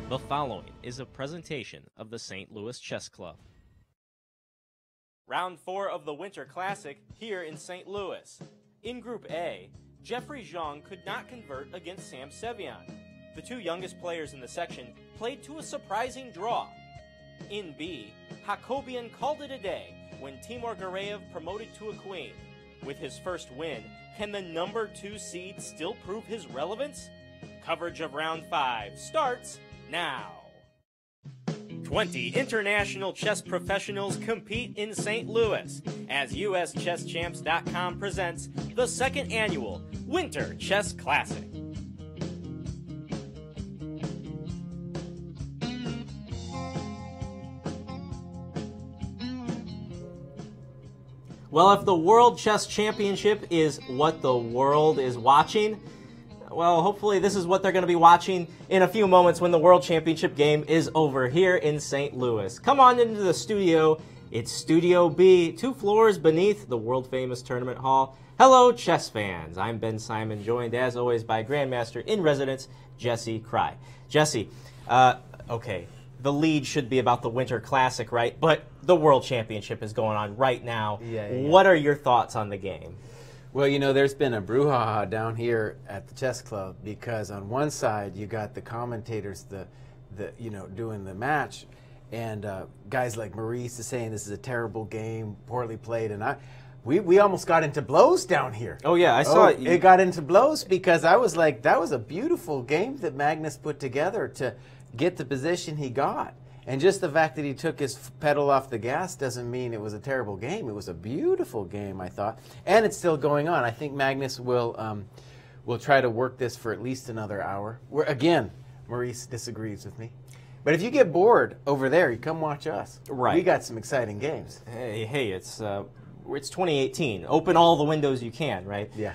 The following is a presentation of the St. Louis Chess Club. Round 4 of the Winter Classic here in St. Louis. In Group A, Jeffrey Zhang could not convert against Sam Sevian. The two youngest players in the section played to a surprising draw. In B, Hakobian called it a day when Timur Gareev promoted to a queen. With his first win, can the number 2 seed still prove his relevance? Coverage of Round 5 starts now. 20 international chess professionals compete in St. Louis as USChessChamps.com presents the second annual Winter Chess Classic. Well, if the World Chess Championship is what the world is watching, well, hopefully this is what they're going to be watching in a few moments when the World Championship game is over here in St. Louis. Come on into the studio. It's Studio B, 2 floors beneath the world-famous tournament hall. Hello, chess fans. I'm Ben Simon, joined as always by Grandmaster in Residence, Jesse Kraai. Jesse, okay, the lead should be about the Winter Classic, right? But the World Championship is going on right now. Yeah. What are your thoughts on the game? Well, you know, there's been a brouhaha down here at the chess club because on one side you got the commentators, doing the match, and guys like Maurice is saying this is a terrible game, poorly played, and we almost got into blows down here. Oh yeah, I saw it. It got into blows because I was like, that was a beautiful game that Magnus put together to get the position he got. And just the fact that he took his pedal off the gas doesn't mean it was a terrible game. It was a beautiful game, I thought. And it's still going on. I think Magnus will try to work this for at least another hour. Again, Maurice disagrees with me. But if you get bored over there, you come watch us. Right. We got some exciting games. Hey, it's 2018. Open all the windows you can, right? Yeah.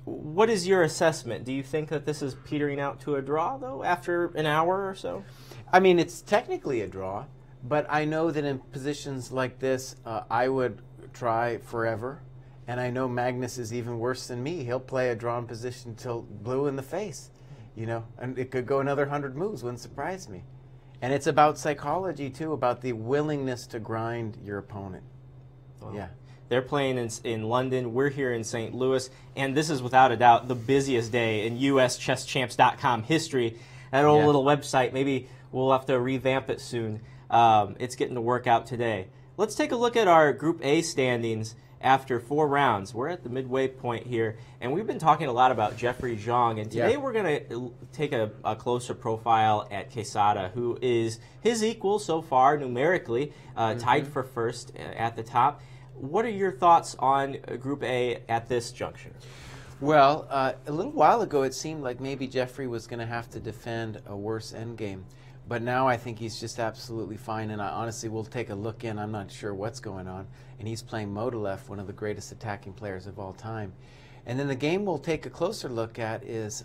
What is your assessment? Do you think that this is petering out to a draw, though, after an hour or so? I mean, it's technically a draw, but I know that in positions like this, I would try forever. And I know Magnus is even worse than me. He'll play a drawn position till blue in the face, you know, and it could go another 100 moves, wouldn't surprise me. And it's about psychology, too, about the willingness to grind your opponent. Well, yeah. They're playing in London. We're here in St. Louis. And this is, without a doubt, the busiest day in USChessChamps.com history. That old little website, maybe we'll have to revamp it soon. It's getting to work out today. Let's take a look at our Group A standings after 4 rounds. We're at the midway point here, and we've been talking a lot about Jeffrey Zhang, and today we're going to take a closer profile at Quesada, who is his equal so far numerically, tied for first at the top. What are your thoughts on Group A at this juncture? Well, a little while ago it seemed like maybe Jeffrey was going to have to defend a worse endgame. But now I think he's just absolutely fine, and I honestly will take a look in. I'm not sure what's going on. And he's playing Modulev, one of the greatest attacking players of all time. And then the game we'll take a closer look at is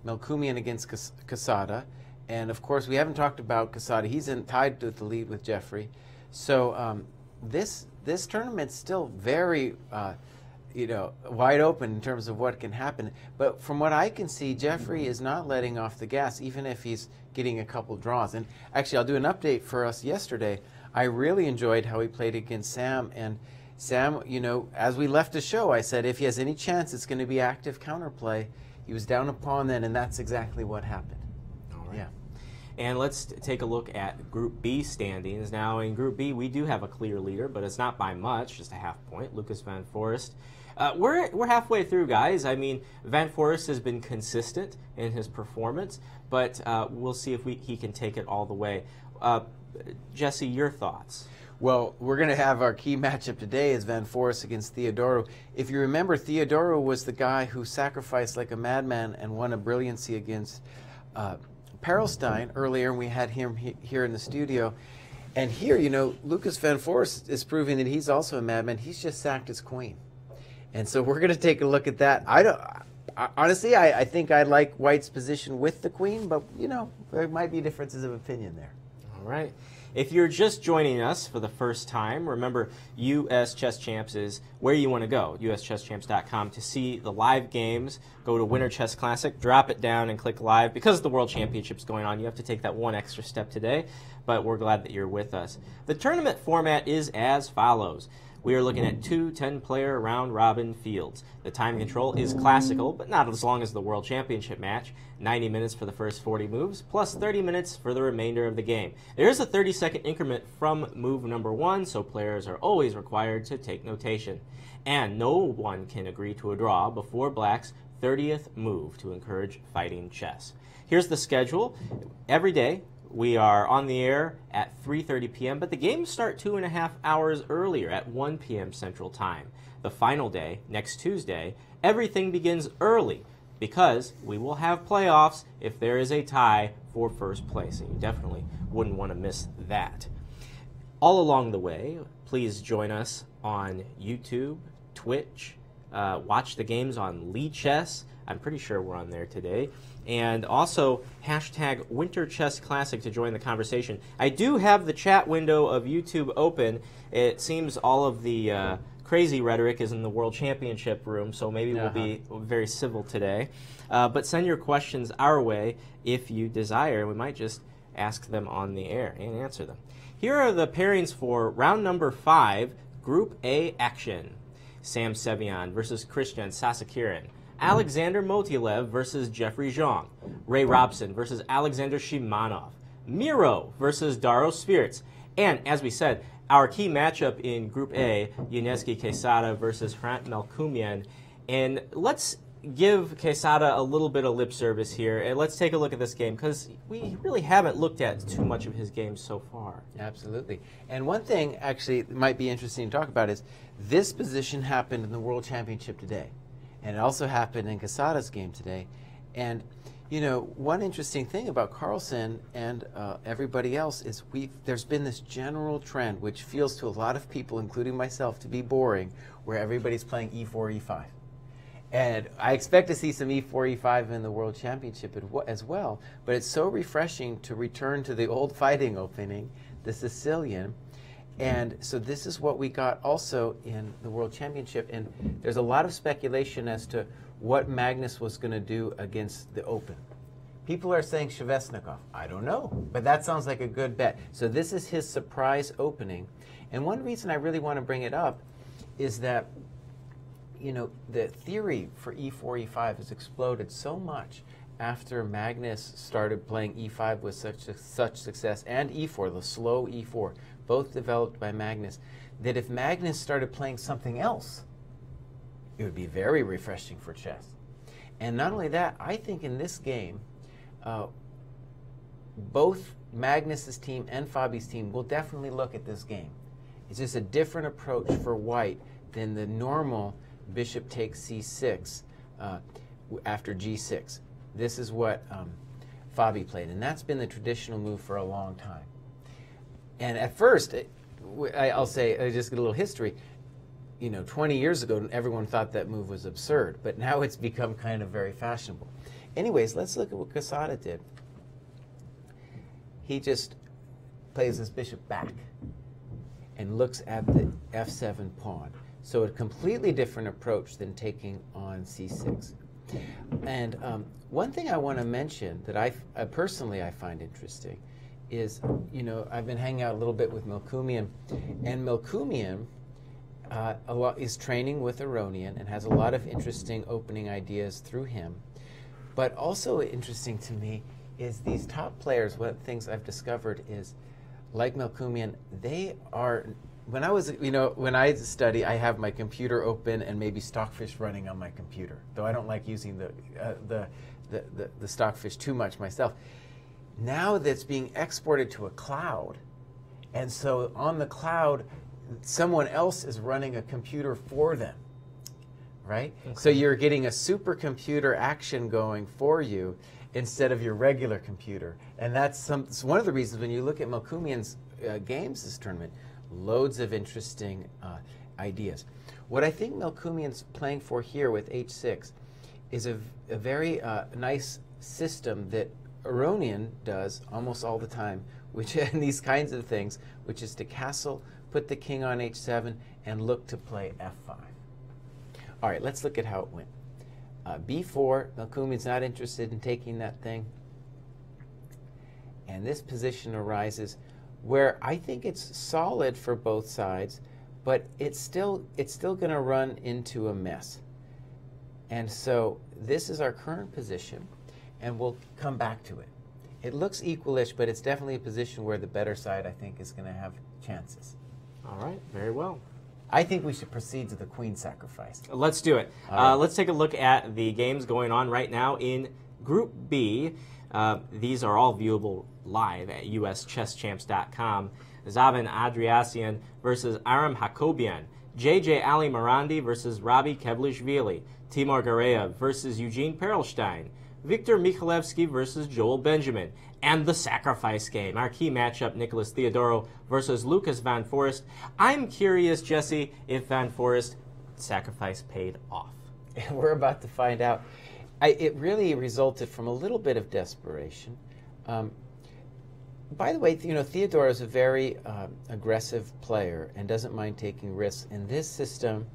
Melkumian against Quesada. And of course, we haven't talked about Quesada. He's tied to the lead with Jeffrey. So this tournament's still very wide open in terms of what can happen. But from what I can see, Jeffrey is not letting off the gas, even if he's getting a couple draws. And actually, I'll do an update for us yesterday. I really enjoyed how he played against Sam. And Sam, you know, as we left the show, I said if he has any chance, it's going to be active counterplay. He was down a pawn then, and that's exactly what happened. All right. Yeah. And let's take a look at Group B standings. Now, in Group B, we do have a clear leader, but it's not by much, just a half point. Lucas Van Forest. We're halfway through, guys. I mean, Van Forest has been consistent in his performance, but we'll see if he can take it all the way. Jesse, your thoughts? Well, we're going to have our key matchup today is Van Forest against Theodoro. If you remember, Theodoro was the guy who sacrificed like a madman and won a brilliancy against Perelstein earlier, and we had him here in the studio. And here, you know, Lucas Van Forest is proving that he's also a madman. He's just sacked his queen. And so we're going to take a look at that. Honestly, I think I like White's position with the queen, but, you know, there might be differences of opinion there. All right. If you're just joining us for the first time, remember US Chess Champs is where you want to go, uschesschamps.com, to see the live games. Go to Winter Chess Classic, drop it down, and click live. Because the World Championship's going on, you have to take that one extra step today, but we're glad that you're with us. The tournament format is as follows. We are looking at 2 10-player round-robin fields. The time control is classical, but not as long as the World Championship match. 90 minutes for the first 40 moves, plus 30 minutes for the remainder of the game. There is a 30-second increment from move number 1, so players are always required to take notation. And no one can agree to a draw before Black's 30th move to encourage fighting chess. Here's the schedule. Every day, we are on the air at 3:30 p.m., but the games start 2.5 hours earlier at 1 p.m. Central Time. The final day, next Tuesday, everything begins early because we will have playoffs if there is a tie for first place, and you definitely wouldn't want to miss that. All along the way, please join us on YouTube, Twitch, watch the games on Lee Chess. I'm pretty sure we're on there today. And also, hashtag Winter Chess Classic to join the conversation. I do have the chat window of YouTube open. It seems all of the crazy rhetoric is in the World Championship room, so maybe we'll be very civil today. But send your questions our way if you desire. We might just ask them on the air and answer them. Here are the pairings for round number 5, Group A action. Sam Sevian versus Christian Sasakiran. Alexander Motilev versus Jeffrey Zhang. Ray Robson versus Alexander Shimanov. Miro versus Daro Svirts. And, as we said, our key matchup in Group A, Yuneski Quesada versus Hrant Melkumian. And let's give Quesada a little bit of lip service here, and let's take a look at this game, because we really haven't looked at too much of his game so far. Absolutely. And one thing, actually, that might be interesting to talk about is this position happened in the World Championship today. And it also happened in Quesada's game today. And, you know, one interesting thing about Carlsen and everybody else is there's been this general trend, which feels to a lot of people, including myself, to be boring, where everybody's playing e4, e5. And I expect to see some e4, e5 in the World Championship as well. But it's so refreshing to return to the old fighting opening, the Sicilian. And so this is what we got also in the World Championship. And there's a lot of speculation as to what Magnus was going to do against the Open. People are saying Shevesnikov. I don't know, but that sounds like a good bet. So this is his surprise opening. And one reason I really want to bring it up is that, you know, the theory for e4, e5 has exploded so much after Magnus started playing e5 with such success, and e4, the slow e4, both developed by Magnus, that if Magnus started playing something else, it would be very refreshing for chess. And not only that, I think in this game, both Magnus's team and Fabi's team will definitely look at this game. It's just a different approach for white than the normal bishop takes c6 after g6. This is what Fabi played, and that's been the traditional move for a long time. And at first, I'll say, just a little history, you know, 20 years ago, everyone thought that move was absurd, but now it's become kind of very fashionable. Anyways, let's look at what Quesada did. He just plays his bishop back and looks at the f7 pawn. So a completely different approach than taking on c6. And one thing I want to mention that I personally find interesting is, you know, I've been hanging out a little bit with Melkumian, and Melkumian is training with Aronian and has a lot of interesting opening ideas through him. But also interesting to me is these top players. One of the things I've discovered is, like Melkumian, they are, when I study, I have my computer open and maybe Stockfish running on my computer, though I don't like using the Stockfish too much myself. Now that's being exported to a cloud, and so on the cloud, someone else is running a computer for them, right? Okay. So you're getting a supercomputer action going for you instead of your regular computer. And that's one of the reasons when you look at Melkumian's games this tournament, loads of interesting ideas. What I think Melkumian's playing for here with h6 is a very nice system that Aronian does almost all the time, which in these kinds of things, which is to castle, put the king on h7, and look to play f5. All right, let's look at how it went. b4, Melkumi's not interested in taking that thing. And this position arises where I think it's solid for both sides, but it's still going to run into a mess. And so this is our current position, and we'll come back to it. It looks equalish, but it's definitely a position where the better side, I think, is going to have chances. All right, very well. I think we should proceed to the queen sacrifice. Let's do it. Right. Let's take a look at the games going on right now in Group B. These are all viewable live at uschesschamps.com. Zavan Adriasian versus Aram Hakobian. JJ Ali Marandi versus Robbie Kevlishvili. Timur Gareev versus Eugene Perelstein. Viktor Mikhailevsky versus Joel Benjamin. And the sacrifice game, our key matchup, Nicholas Theodorou versus Lucas Van Forest. I'm curious, Jesse, if Van Forest sacrifice paid off. And we're about to find out. It really resulted from a little bit of desperation. By the way, Theodorou is a very aggressive player and doesn't mind taking risks. In this system,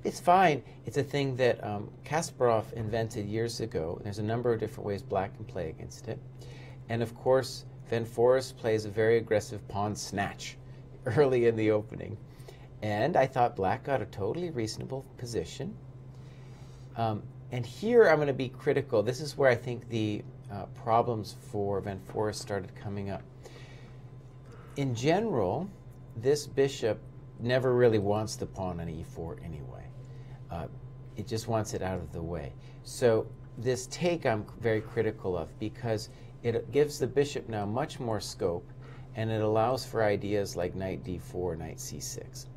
it's fine. It's a thing that Kasparov invented years ago. There's a number of different ways black can play against it. And of course, Van Forest plays a very aggressive pawn snatch early in the opening. And I thought black got a totally reasonable position. And here I'm going to be critical. This is where I think the problems for Van Forest started coming up. In general, this bishop never really wants the pawn on e4 anyway. It just wants it out of the way. So this take I'm very critical of because it gives the bishop now much more scope, and it allows for ideas like knight d4, knight c6.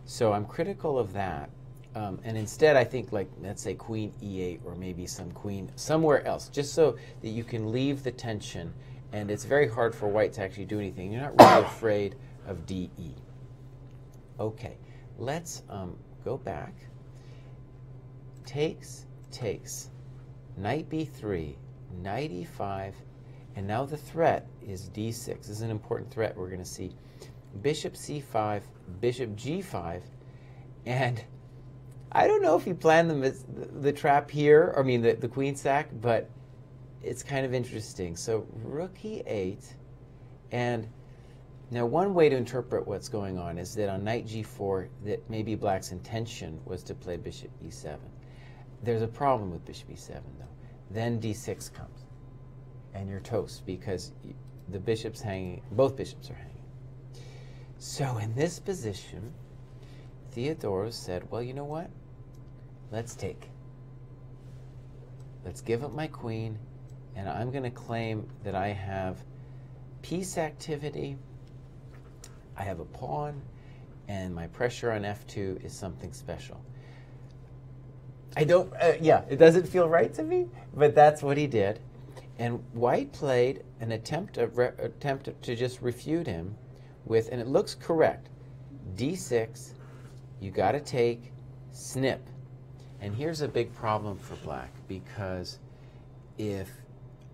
So I'm critical of that. And instead, I think, like, let's say queen e8 or maybe some queen somewhere else, just so that you can leave the tension. And it's very hard for white to actually do anything. You're not really afraid of de. Okay, let's go back. Takes, knight b3, knight e5, and now the threat is d6. This is an important threat we're going to see. Bishop c5, bishop g5, and I don't know if he planned the trap here, I mean the queen sack, but it's kind of interesting. So rook e8, and now one way to interpret what's going on is that on knight g4, that maybe black's intention was to play bishop e7. There's a problem with bishop e7 though. Then d6 comes, and you're toast because the bishop's hanging, both bishops are hanging. So in this position, Theodorou said, well, you know what? Let's take. Let's give up my queen, and I'm going to claim that I have piece activity, I have a pawn, and my pressure on f2 is something special. I don't, yeah, it doesn't feel right to me, but that's what he did. And white played an attempt to just refute him with, and it looks correct, d6, you got to take, snip. And here's a big problem for black, because if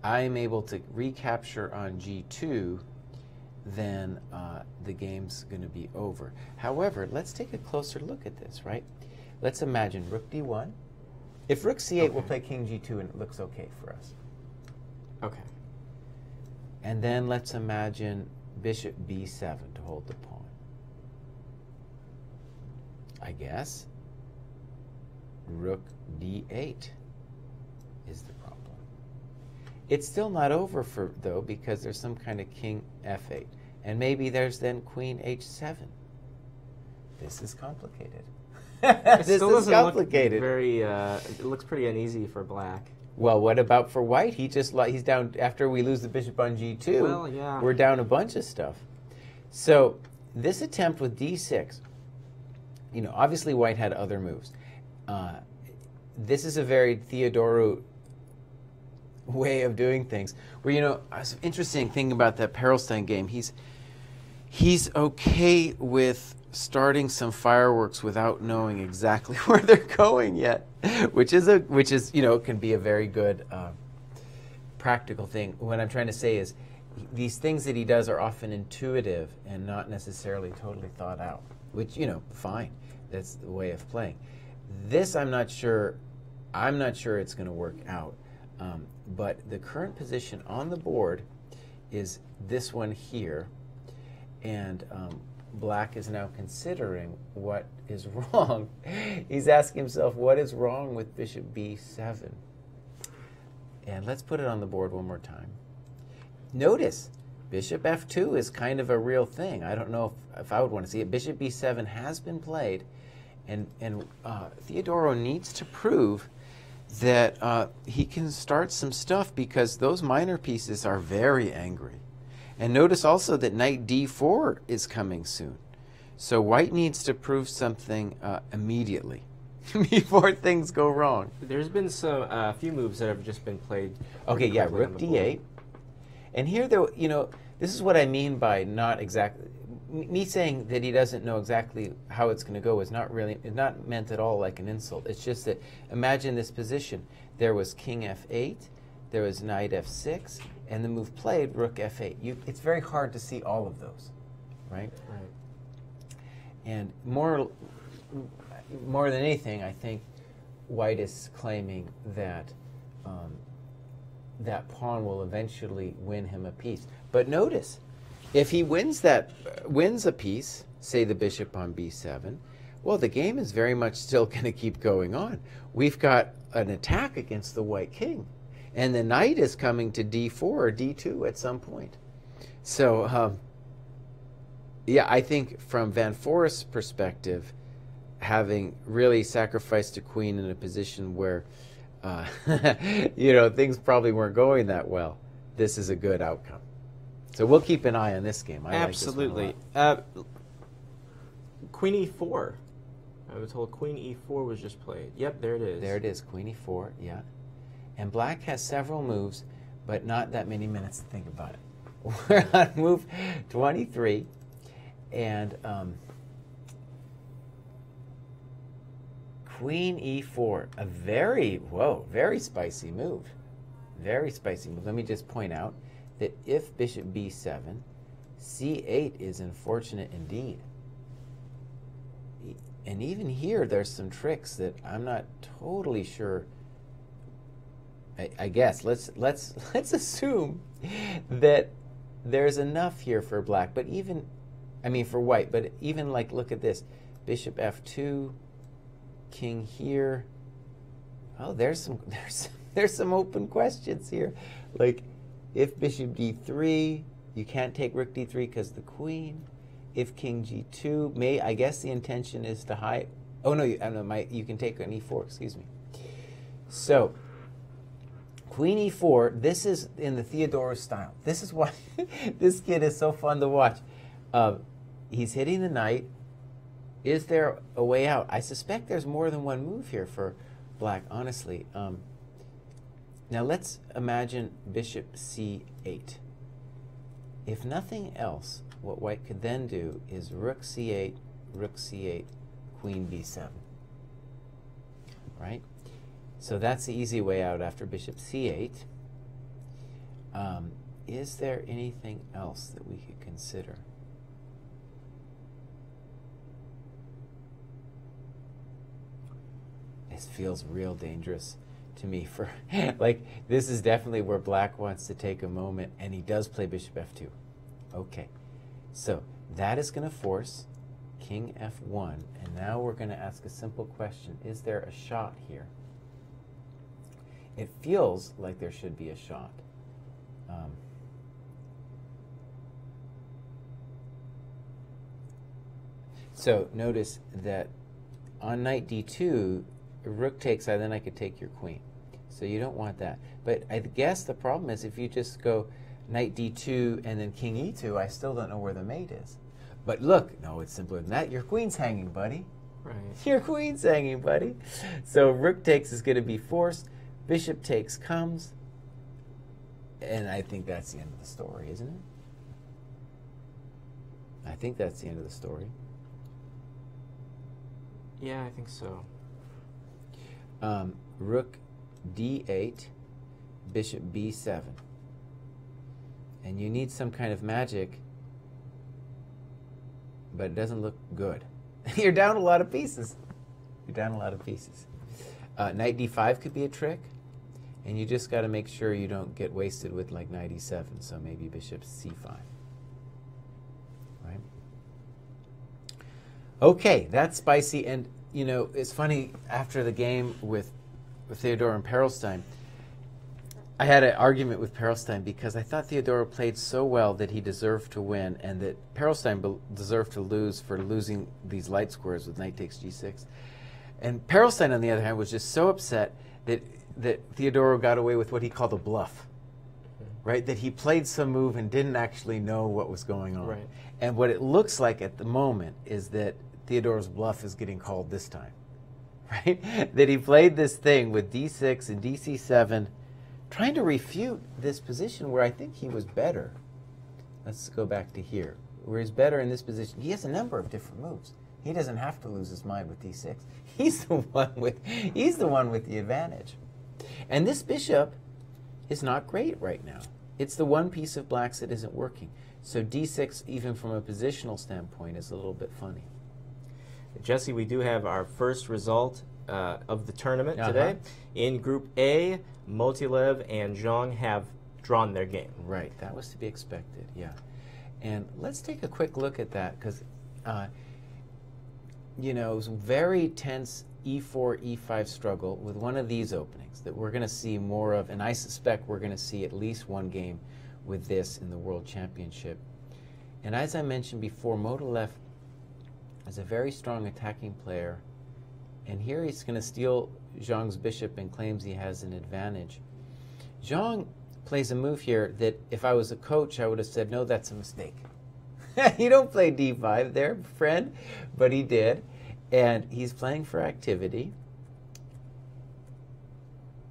I'm able to recapture on g2, then the game's going to be over. However, let's take a closer look at this, right? Let's imagine rook d1. If rook c8, okay, we'll play king g2, and it looks okay for us. Okay. And then let's imagine bishop b7 to hold the pawn. I guess rook d8 is the problem. It's still not over though, because there's some kind of king f8. And maybe there's then queen h7. This is complicated. This is complicated. It looks pretty uneasy for black. Well, what about for white? He's down after we lose the bishop on g2. Well, yeah. We're down a bunch of stuff. So this attempt with d6, obviously white had other moves. This is a very Theodorou way of doing things. Where, an interesting thing about that Perelstein game, he's okay with starting some fireworks without knowing exactly where they're going yet, which is can be a very good practical thing. What I'm trying to say is these things that he does are often intuitive and not necessarily totally thought out, which, fine. That's the way of playing. This, I'm not sure it's going to work out. But the current position on the board is this one here, and Black is now considering what is wrong. He's asking himself, what is wrong with bishop b7? And let's put it on the board one more time. Notice, bishop f2 is kind of a real thing. I don't know if I would want to see it. Bishop b7 has been played, and Theodoro needs to prove that he can start some stuff because those minor pieces are very angry. And notice also that knight d4 is coming soon. So white needs to prove something immediately before things go wrong. There's been some few moves that have just been played. Okay, yeah, rook d8. And here, though, this is what I mean by not exactly. Me saying that he doesn't know exactly how it's going to go is not meant at all like an insult. It's just that imagine this position. There was king f8, there was knight f6, and the move played rook f8. It's very hard to see all of those, right? Right. And more than anything, I think white is claiming that that pawn will eventually win him a piece. But notice, if he wins a piece, say the bishop on b7, well, the game is very much still going to keep going on. We've got an attack against the white king, and the knight is coming to d4 or d2 at some point. So, yeah, I think from Van Forest's perspective, having really sacrificed a queen in a position where, things probably weren't going that well, this is a good outcome. So we'll keep an eye on this game. Absolutely. Queen e4. I was told queen e4 was just played. Yep, there it is. There it is, queen e4, yeah. And black has several moves, but not that many minutes to think about it. We're on move 23, and queen e4, a very spicy move. Very spicy move. Let me just point out that if bishop b7, c8 is unfortunate indeed. And even here, there's some tricks that I'm not totally sure. I guess let's assume that there's enough here for black, but for white. But even like, look at this, bishop f2, king here. Oh, there's some open questions here, like. If bishop d3, you can't take rook d3 because the queen. If king g2, I guess the intention is to hide. Oh no, you can take an e4. Excuse me. So, queen e4. This is in the Theodoro style. This is why this kid is so fun to watch. He's hitting the knight. Is there a way out? I suspect there's more than one move here for black. Honestly. Now let's imagine bishop c8. If nothing else, what white could then do is rook c8, queen b7. Right? So that's the easy way out after bishop c8. Is there anything else that we could consider? This feels real dangerous to me. For like, this is definitely where black wants to take a moment, and he does play bishop f2. Okay, so that is going to force king f1, and now we're going to ask a simple question. Is there a shot here? It feels like there should be a shot. So notice that on knight d2, rook takes, then I could take your queen. So you don't want that. But I guess the problem is if you just go knight d2 and then king e2, I still don't know where the mate is. But look, no, it's simpler than that. Your queen's hanging, buddy. Right. Your queen's hanging, buddy. So rook takes is going to be forced. Bishop takes comes. And I think that's the end of the story, isn't it? I think that's the end of the story. Yeah, I think so. Rook d8, bishop b7. And you need some kind of magic, but it doesn't look good. You're down a lot of pieces. You're down a lot of pieces. Knight d5 could be a trick, and you just got to make sure you don't get wasted with like knight e7, so maybe bishop c5. Right? Okay, that's spicy, and you know, it's funny, after the game with Theodore and Perelstein, I had an argument with Perelstein because I thought Theodore played so well that he deserved to win, and that Perelstein deserved to lose for losing these light squares with knight takes g6. And Perelstein, on the other hand, was just so upset that Theodore got away with what he called a bluff, right? That he played some move and didn't actually know what was going on. Right. And what it looks like at the moment is that Theodore's bluff is getting called this time, right? That he played this thing with d6 and dc7, trying to refute this position where I think he was better. Let's go back to here, where he's better in this position. He has a number of different moves. He doesn't have to lose his mind with d6. He's the one with the advantage. And this bishop is not great right now. It's the one piece of black's that isn't working. So d6, even from a positional standpoint, is a little bit funny. Jesse, we do have our first result of the tournament today. In Group A, Motilev and Zhang have drawn their game. Right, that was to be expected, yeah. And let's take a quick look at that, because you know, it was a very tense e4, e5 struggle with one of these openings that we're going to see more of, and I suspect we're going to see at least one game with this in the World Championship. And as I mentioned before, Motilev is a very strong attacking player, and here he's going to steal Zhang's bishop and claims he has an advantage. Zhang plays a move here that if I was a coach, I would have said, no, that's a mistake. You don't play d5 there, friend, but he did. And he's playing for activity.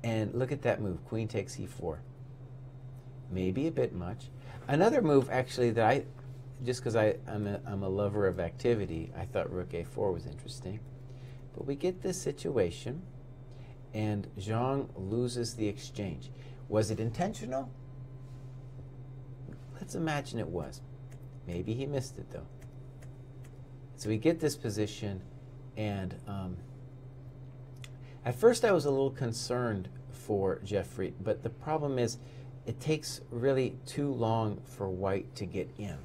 And look at that move, queen takes e4. Maybe a bit much. Another move, actually, that just because I'm a lover of activity, I thought rook a4 was interesting. But we get this situation, and Zhang loses the exchange. Was it intentional? Let's imagine it was. Maybe he missed it, though. So we get this position, and at first I was a little concerned for Jeffrey, but the problem is it takes really too long for white to get in.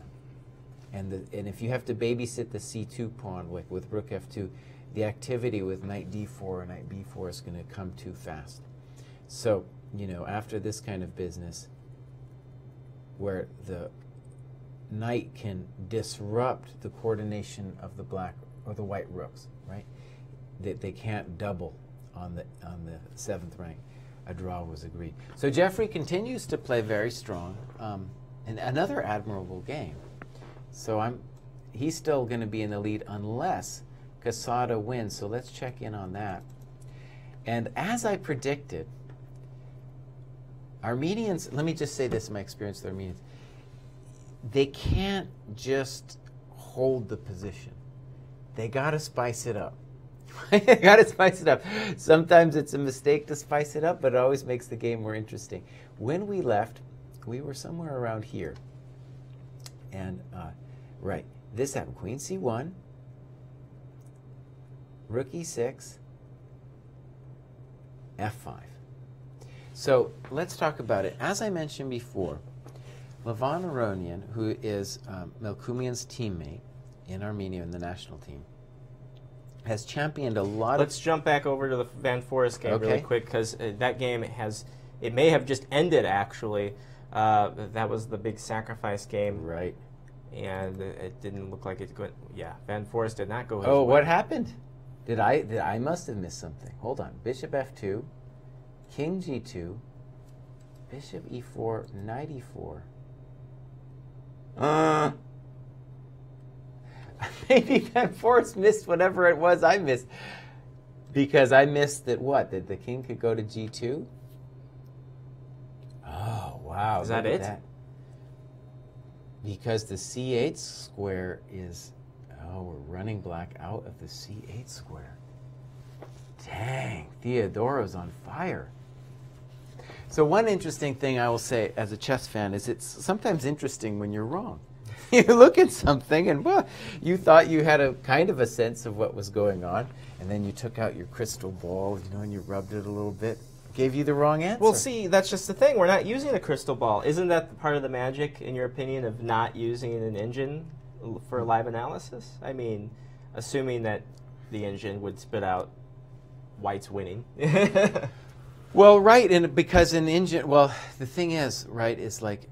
And if you have to babysit the c2 pawn with rook f2, the activity with knight d4 or knight b4 is going to come too fast. So, you know, after this kind of business, where the knight can disrupt the coordination of the black or the white rooks, right? They can't double on the 7th rank. A draw was agreed. So Jeffrey continues to play very strong, and another admirable game. So he's still going to be in the lead unless Casada wins. So let's check in on that. And as I predicted, Armenians, let me just say this in my experience with Armenians, they can't just hold the position. They got to spice it up. They got to spice it up. Sometimes it's a mistake to spice it up, but it always makes the game more interesting. When we left, we were somewhere around here. And, right, this happened. Queen c1, rook e6, f5. So let's talk about it. As I mentioned before, Levan Aronian, who is Melkumian's teammate in Armenia in the national team, has championed a lot Let's jump back over to the Van Forest game really quick, because that game it may have just ended, actually. That was the big sacrifice game. Right. And it didn't look like it could. Yeah, Van Forest did not go his way. What way. happened? I must have missed something. Hold on. Bishop f2, king g2, bishop e4, knight e4. Maybe Van Forest missed whatever it was I missed. Because I missed that what? That the king could go to g2? Oh, wow. Is that it? Because the c8 square is... Oh, we're running black out of the c8 square. Dang, Theodoro's on fire. So one interesting thing I will say as a chess fan is it's sometimes interesting when you're wrong. You look at something and well, you thought you had a kind of a sense of what was going on, and then you took out your crystal ball, and you rubbed it a little bit, gave you the wrong answer. Well, see, that's just the thing. We're not using a crystal ball. Isn't that part of the magic, in your opinion, of not using an engine for live analysis? I mean, assuming that the engine would spit out white's winning. Well, right, and because an engine, well, the thing is, right, is like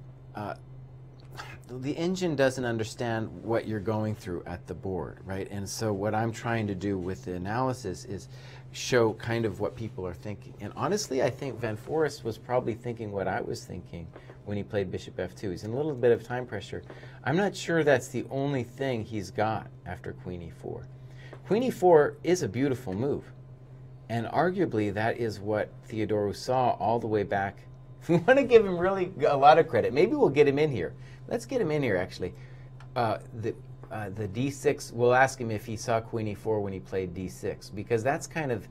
the engine doesn't understand what you're going through at the board, right? And so what I'm trying to do with the analysis is show kind of what people are thinking. And honestly, I think Van Forest was probably thinking what I was thinking when he played Bishop F2. He's in a little bit of time pressure. I'm not sure that's the only thing he's got after Queen E4. Queen E4 is a beautiful move. And arguably, that is what Theodorou saw all the way back. We want to give him really a lot of credit. Maybe we'll get him in here. Let's get him in here, actually. The D6, we'll ask him if he saw Queen E4 when he played D6, because that's kind of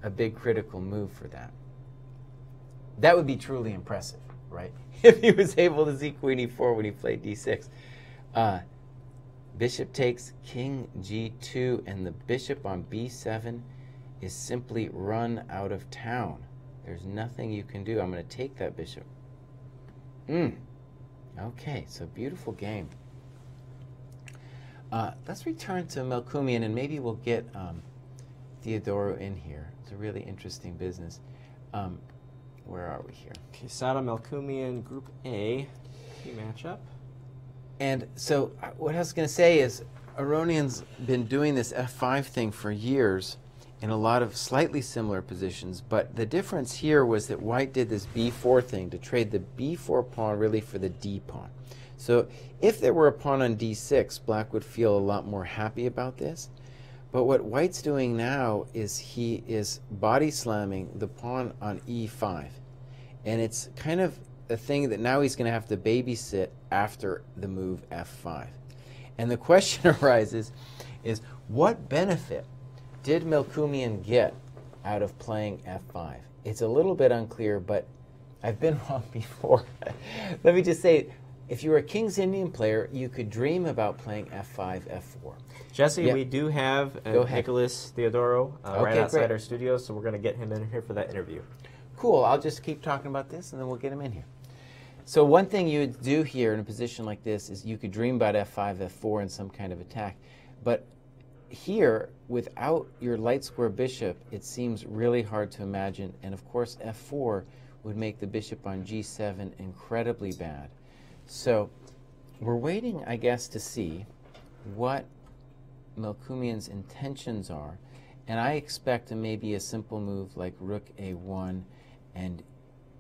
a big critical move for that. That would be truly impressive, right? If he was able to see Queen E4 when he played D6. Bishop takes King G2, and the bishop on B7 is simply run out of town. There's nothing you can do. I'm going to take that bishop. Okay, so beautiful game. Let's return to Melkumian, and maybe we'll get Theodorou in here. It's a really interesting business. Where are we here? Quesada Melkumian, Group A, key matchup. And so what I was going to say is Aronian's been doing this F5 thing for years in a lot of slightly similar positions, but the difference here was that White did this B4 thing to trade the B4 pawn really for the D pawn. So if there were a pawn on D6, Black would feel a lot more happy about this. But what White's doing now is he is body slamming the pawn on E5. And it's kind of a thing that now he's going to have to babysit after the move F5. And the question arises is, what benefit did Melkumian get out of playing F5? It's a little bit unclear, but I've been wrong before. Let me just say, if you were a King's Indian player, you could dream about playing F5, F4. Jesse, Yep. we do have Nicholas Theodorou right outside our studio, so we're going to get him in here for that interview. Cool. I'll just keep talking about this, and then we'll get him in here. So one thing you would do here in a position like this is you could dream about F5, F4 in some kind of attack. But here, without your light square bishop, it seems really hard to imagine. And of course, F4 would make the bishop on G7 incredibly bad. So we're waiting, I guess, to see what Melkumian's intentions are. And I expect maybe a simple move like Rook A1, and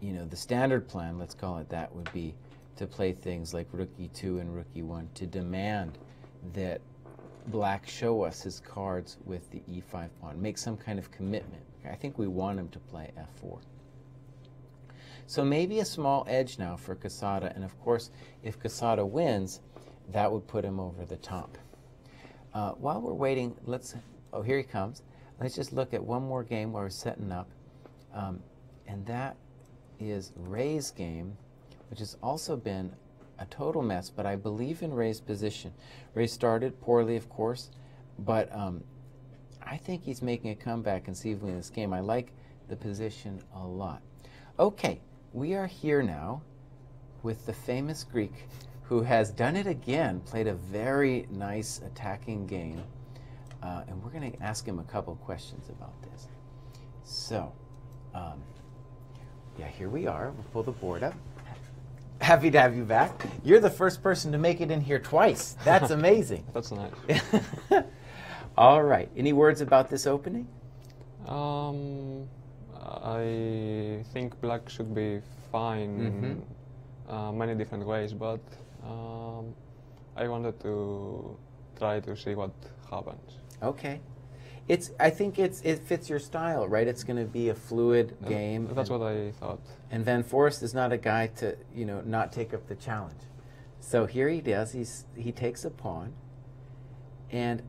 the standard plan, let's call it that, would be to play things like Rook E2 and Rook E1 to demand that Black show us his cards with the E5 pawn, make some kind of commitment. I think we want him to play F4. So maybe a small edge now for Quesada, and of course, if Quesada wins, that would put him over the top. While we're waiting, oh, here he comes. Let's just look at one more game while we're setting up, and that is Ray's game, which has also been a total mess, but I believe in Ray's position. Ray started poorly, of course, but I think he's making a comeback conceivably in this game. I like the position a lot. Okay, we are here now with the famous Greek who has done it again, played a very nice attacking game, and we're going to ask him a couple questions about this. So, yeah, here we are. We'll pull the board up. Happy to have you back. You're the first person to make it in here twice. That's amazing. That's nice. All right. Any words about this opening? I think Black should be fine in many different ways, but I wanted to try to see what happens. Okay. I think it fits your style, right? It's going to be a fluid game. That's what I thought. And Van Forest is not a guy to, not take up the challenge. So here he does. He takes a pawn, and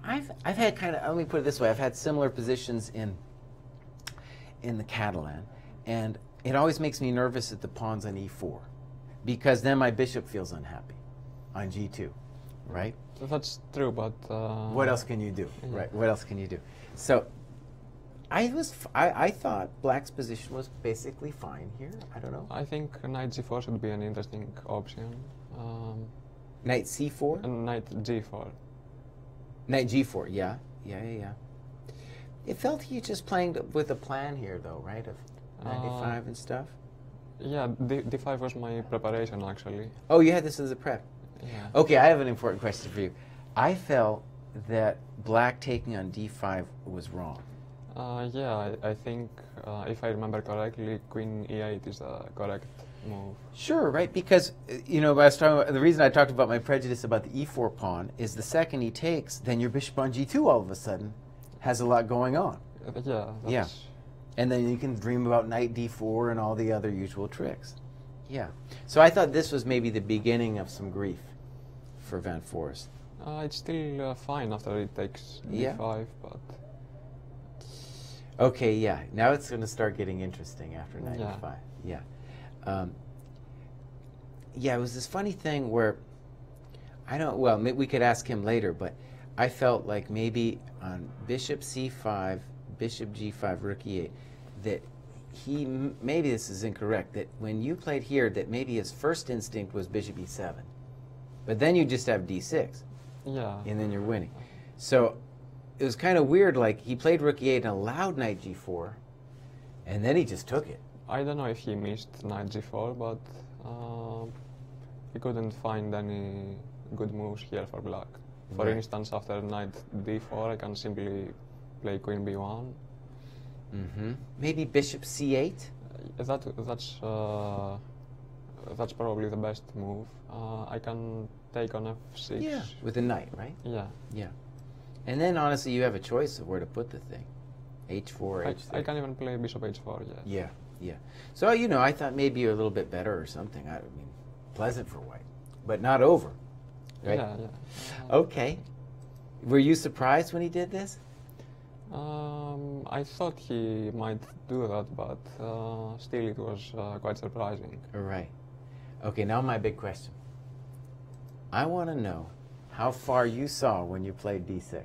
I've had let me put it this way. I've had similar positions in the Catalan, and it always makes me nervous that the pawn's on e4, because then my bishop feels unhappy on g2, right? That's true, but What else can you do? Yeah. Right. What else can you do? So I thought black's position was basically fine here. I don't know. I think knight g4 should be an interesting option. Knight c4? And knight g4. Knight g4, yeah. Yeah. It felt he just playing with a plan here, though, right? Of knight a5 and stuff? Yeah, d5 was my preparation, actually. Oh, you had this as a prep? Yeah. Okay, I have an important question for you. I felt that black taking on d5 was wrong. Yeah, I think, if I remember correctly, queen e8 is the correct move. Sure, right? Because, you know, I was talking about, the reason I talked about my prejudice about the e4 pawn is the second he takes, then your bishop on g2 all of a sudden has a lot going on. Yeah. Yeah. And then you can dream about knight d4 and all the other usual tricks. Yeah. So I thought this was maybe the beginning of some grief for Van Forest. It's still fine after it takes Yeah. d5, but... Okay, yeah. Now it's going to start getting interesting after knight Yeah. e5. Yeah. Yeah, it was this funny thing where, well, we could ask him later, but I felt like maybe on bishop c5, bishop g5, rook e8, that maybe this is incorrect, that when you played here, that maybe his first instinct was bishop e7. But then you just have d6. Yeah. And then you're winning. So it was kind of weird, like he played rook e8 and allowed knight g4, and then he just took it. I don't know if he missed knight g4, but he couldn't find any good moves here for black. For Right. instance, after knight d4, I can simply play queen b1. Maybe bishop c8? That's probably the best move. I can take on f6. Yeah, with a knight, right? Yeah. Yeah. And then, honestly, you have a choice of where to put the thing. h4, h3. I can even play bishop h4, yes. Yeah. So, you know, I thought maybe you're a little bit better or something. I mean, pleasant for white, but not over. Right? Yeah. Okay. Were you surprised when he did this? I thought he might do that, but still it was quite surprising. Right. Okay, now my big question. I want to know how far you saw when you played d6.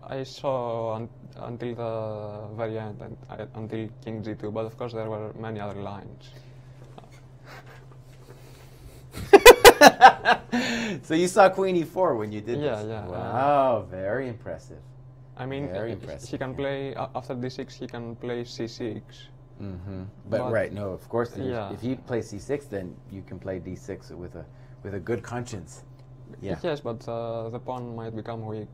I saw until the very end, until king g2, but of course there were many other lines. So you saw queen e4 when you did this? Yeah. Wow, very impressive. I mean, Very impressive, he can yeah. play, after d6, he can play c6. But right, no, of course. Yeah. If you play c6, then you can play d6 with a good conscience. Yeah. Yes, but the pawn might become weak.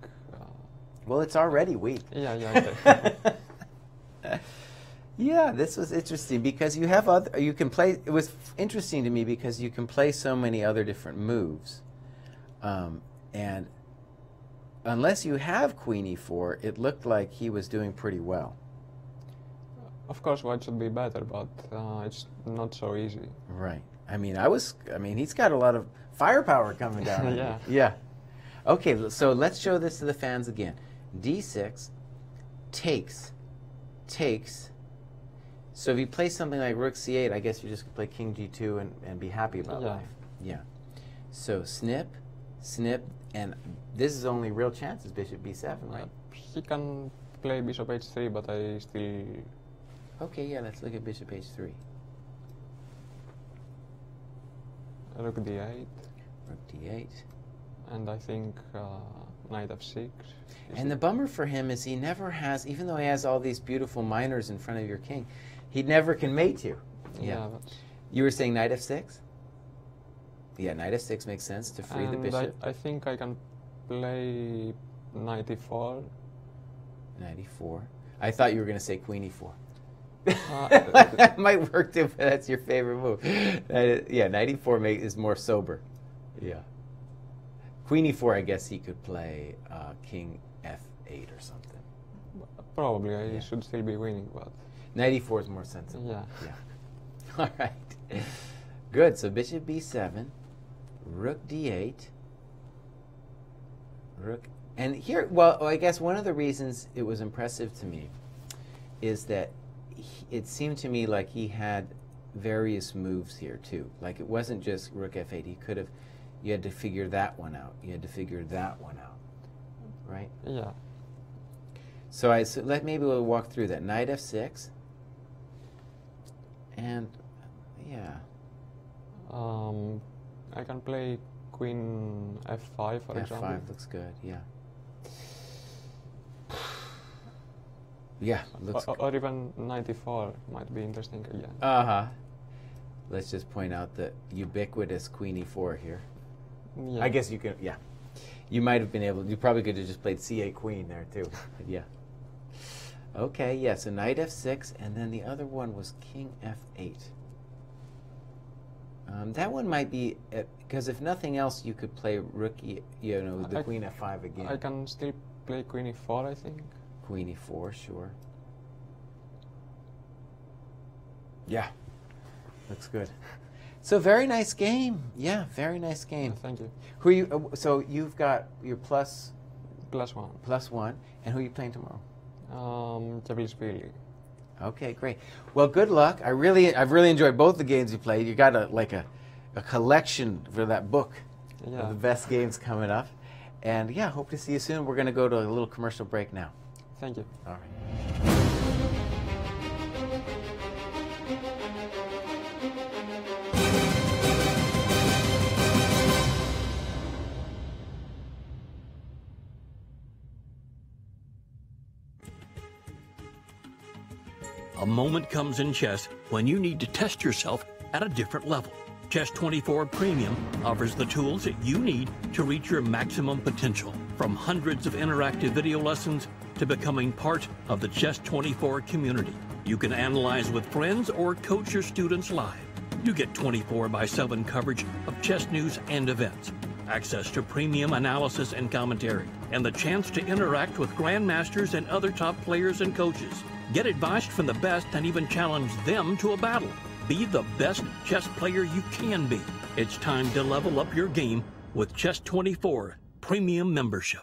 Well, it's already weak. Yeah, okay. Yeah, this was interesting because you can play. It was interesting to me because you can play so many other different moves, and unless you have queen e4, it looked like he was doing pretty well. Of course, white should be better, but it's not so easy. Right. I mean, he's got a lot of firepower coming down. Yeah. Yeah. Okay, so let's show this to the fans again. d6 takes. So if you play something like rook c8, I guess you just could play king g2 and be happy about life. Yeah. So snip, and this is only real chance is bishop b7, right? He can play bishop h3, but I still... Okay, yeah, let's look at bishop h3. Rook d8, Rook d8. and I think knight f6. And the bummer for him is he never has, even though he has all these beautiful minors in front of your king, he never can mate you. Yeah, that's... You were saying knight f6? Yeah, knight f6 makes sense to free the bishop. I think I can play knight e4. Knight e4. I thought you were going to say queen e4. Uh, That might work too, but that's your favorite move. Yeah, knight e4 is more sober. Yeah. Queen e4, I guess he could play king f8 or something. Probably, I should still be winning, but... Knight e4 is more sensible. Yeah. All right. Good. So bishop b7, rook d8, rook... And here, well, I guess one of the reasons it was impressive to me is that it seemed to me like he had various moves here too. Like it wasn't just rook f8. He could have. You had to figure that one out. You had to figure that one out, right? Yeah. So maybe we'll walk through that. Knight f6, and yeah. I can play queen f5, for example. F5 looks good. Yeah. Yeah, looks good. Or even 94 might be interesting again. Let's just point out the ubiquitous queen e4 here. Yeah. I guess you can, yeah. You might have been able, you probably could have just played c8 queen there too. But yeah. Okay, yeah, so knight f6, and then the other one was king f8. That one might be, because if nothing else, you could play rook, the queen f5 again. I can still play queen e4, I think. Queen e4, sure. Yeah, looks good. So very nice game. Yeah, very nice game. Thank you. Who are you? So you've got your plus +1. +1, and who are you playing tomorrow? Billy. Okay, great. Well, good luck. I've really enjoyed both the games you played. You got a collection for that book of the best games coming up, and yeah, hope to see you soon. We're going to go to a little commercial break now. Thank you. All right. A moment comes in chess when you need to test yourself at a different level. Chess24 Premium offers the tools that you need to reach your maximum potential. From hundreds of interactive video lessons to becoming part of the Chess24 community. You can analyze with friends or coach your students live. You get 24/7 coverage of chess news and events, access to premium analysis and commentary, and the chance to interact with grandmasters and other top players and coaches. Get advice from the best and even challenge them to a battle. Be the best chess player you can be. It's time to level up your game with Chess24 Premium membership.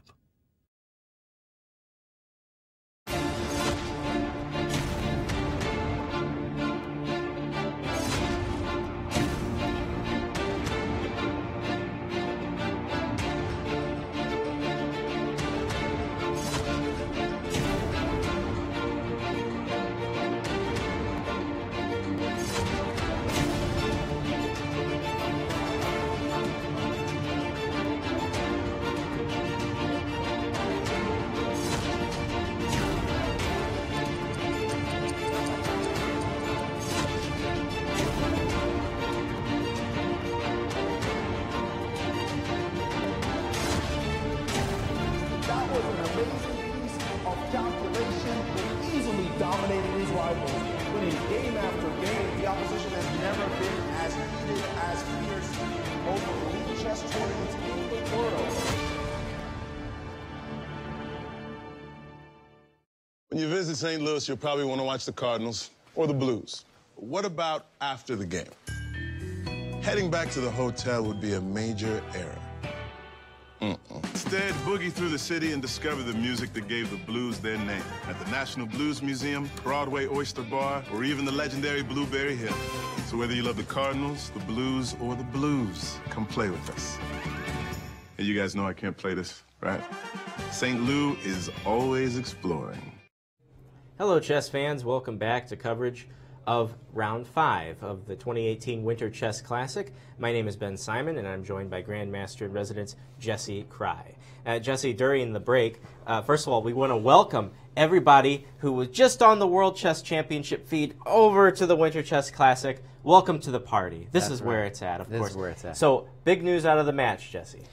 Dominating his rivals, winning game after game. The opposition has never been as heated, as fierce over elite chess tournaments in the world. When you visit St. Louis, you'll probably want to watch the Cardinals or the Blues. What about after the game? Heading back to the hotel would be a major error. Instead, boogie through the city and discover the music that gave the blues their name. At the National Blues Museum, Broadway Oyster Bar, or even the legendary Blueberry Hill. So whether you love the Cardinals, the Blues, or the blues, come play with us. And you guys know I can't play this, right? St. Lou is always exploring. Hello, chess fans. Welcome back to coverage of Round 5 of the 2018 Winter Chess Classic. My name is Ben Simon, and I'm joined by Grandmaster in Residence Jesse Kraai. Jesse, during the break, first of all, we want to welcome everybody who was just on the World Chess Championship feed over to the Winter Chess Classic. Welcome to the party. This is where it's at, of course. This is where it's at. So, big news out of the match, Jesse.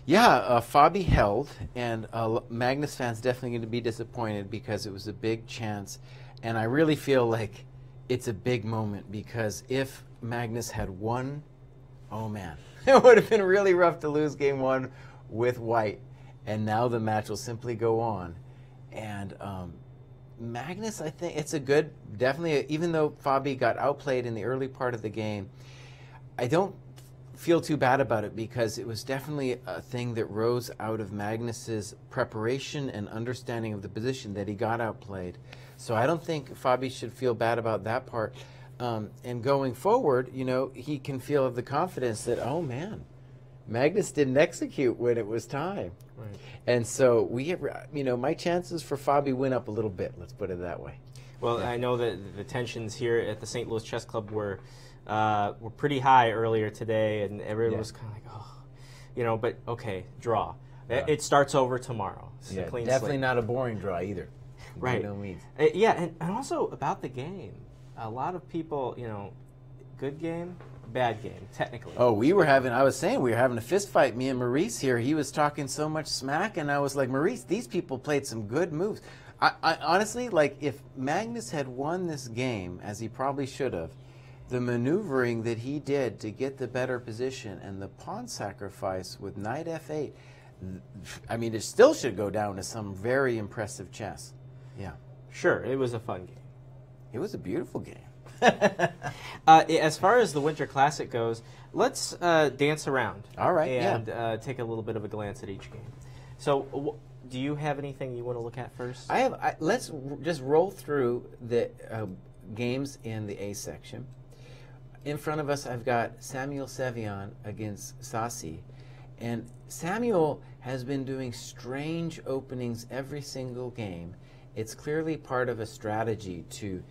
Yeah, Fabi held, and Magnus fans definitely going to be disappointed because it was a big chance, and I really feel like it's a big moment because if Magnus had won, oh man, it would have been really rough to lose game 1 with white, and now the match will simply go on. And Magnus, I think it's a good, definitely, even though Fabi got outplayed in the early part of the game, I don't feel too bad about it because it was definitely a thing that rose out of Magnus's preparation and understanding of the position that he got outplayed. So I don't think Fabi should feel bad about that part. And going forward, you know, he can feel the confidence that, oh man, Magnus didn't execute when it was time. Right. And so we have, you know, my chances for Fabi went up a little bit. Let's put it that way. Well, I know that the tensions here at the St. Louis Chess Club were pretty high earlier today, and everyone was kind of like, oh, you know, but okay, draw. It starts over tomorrow. Yeah, clean definitely slate. not a boring draw either. Right. By no means. Yeah, and also about the game. A lot of people, you know, good game, bad game, technically. Oh, I was saying we were having a fist fight, me and Maurice here. He was talking so much smack, and I was like, Maurice, these people played some good moves. I honestly, like, if Magnus had won this game, as he probably should have, the maneuvering that he did to get the better position and the pawn sacrifice with knight f8, I mean, it still should go down to some very impressive chess. Yeah. Sure, it was a fun game. It was a beautiful game. As far as the Winter Classic goes, let's dance around. All right, and take a little bit of a glance at each game. So, do you have anything you want to look at first? Let's just roll through the games in the A section. In front of us, I've got Samuel Sevian against Sassi. And Samuel has been doing strange openings every single game. It's clearly part of a strategy to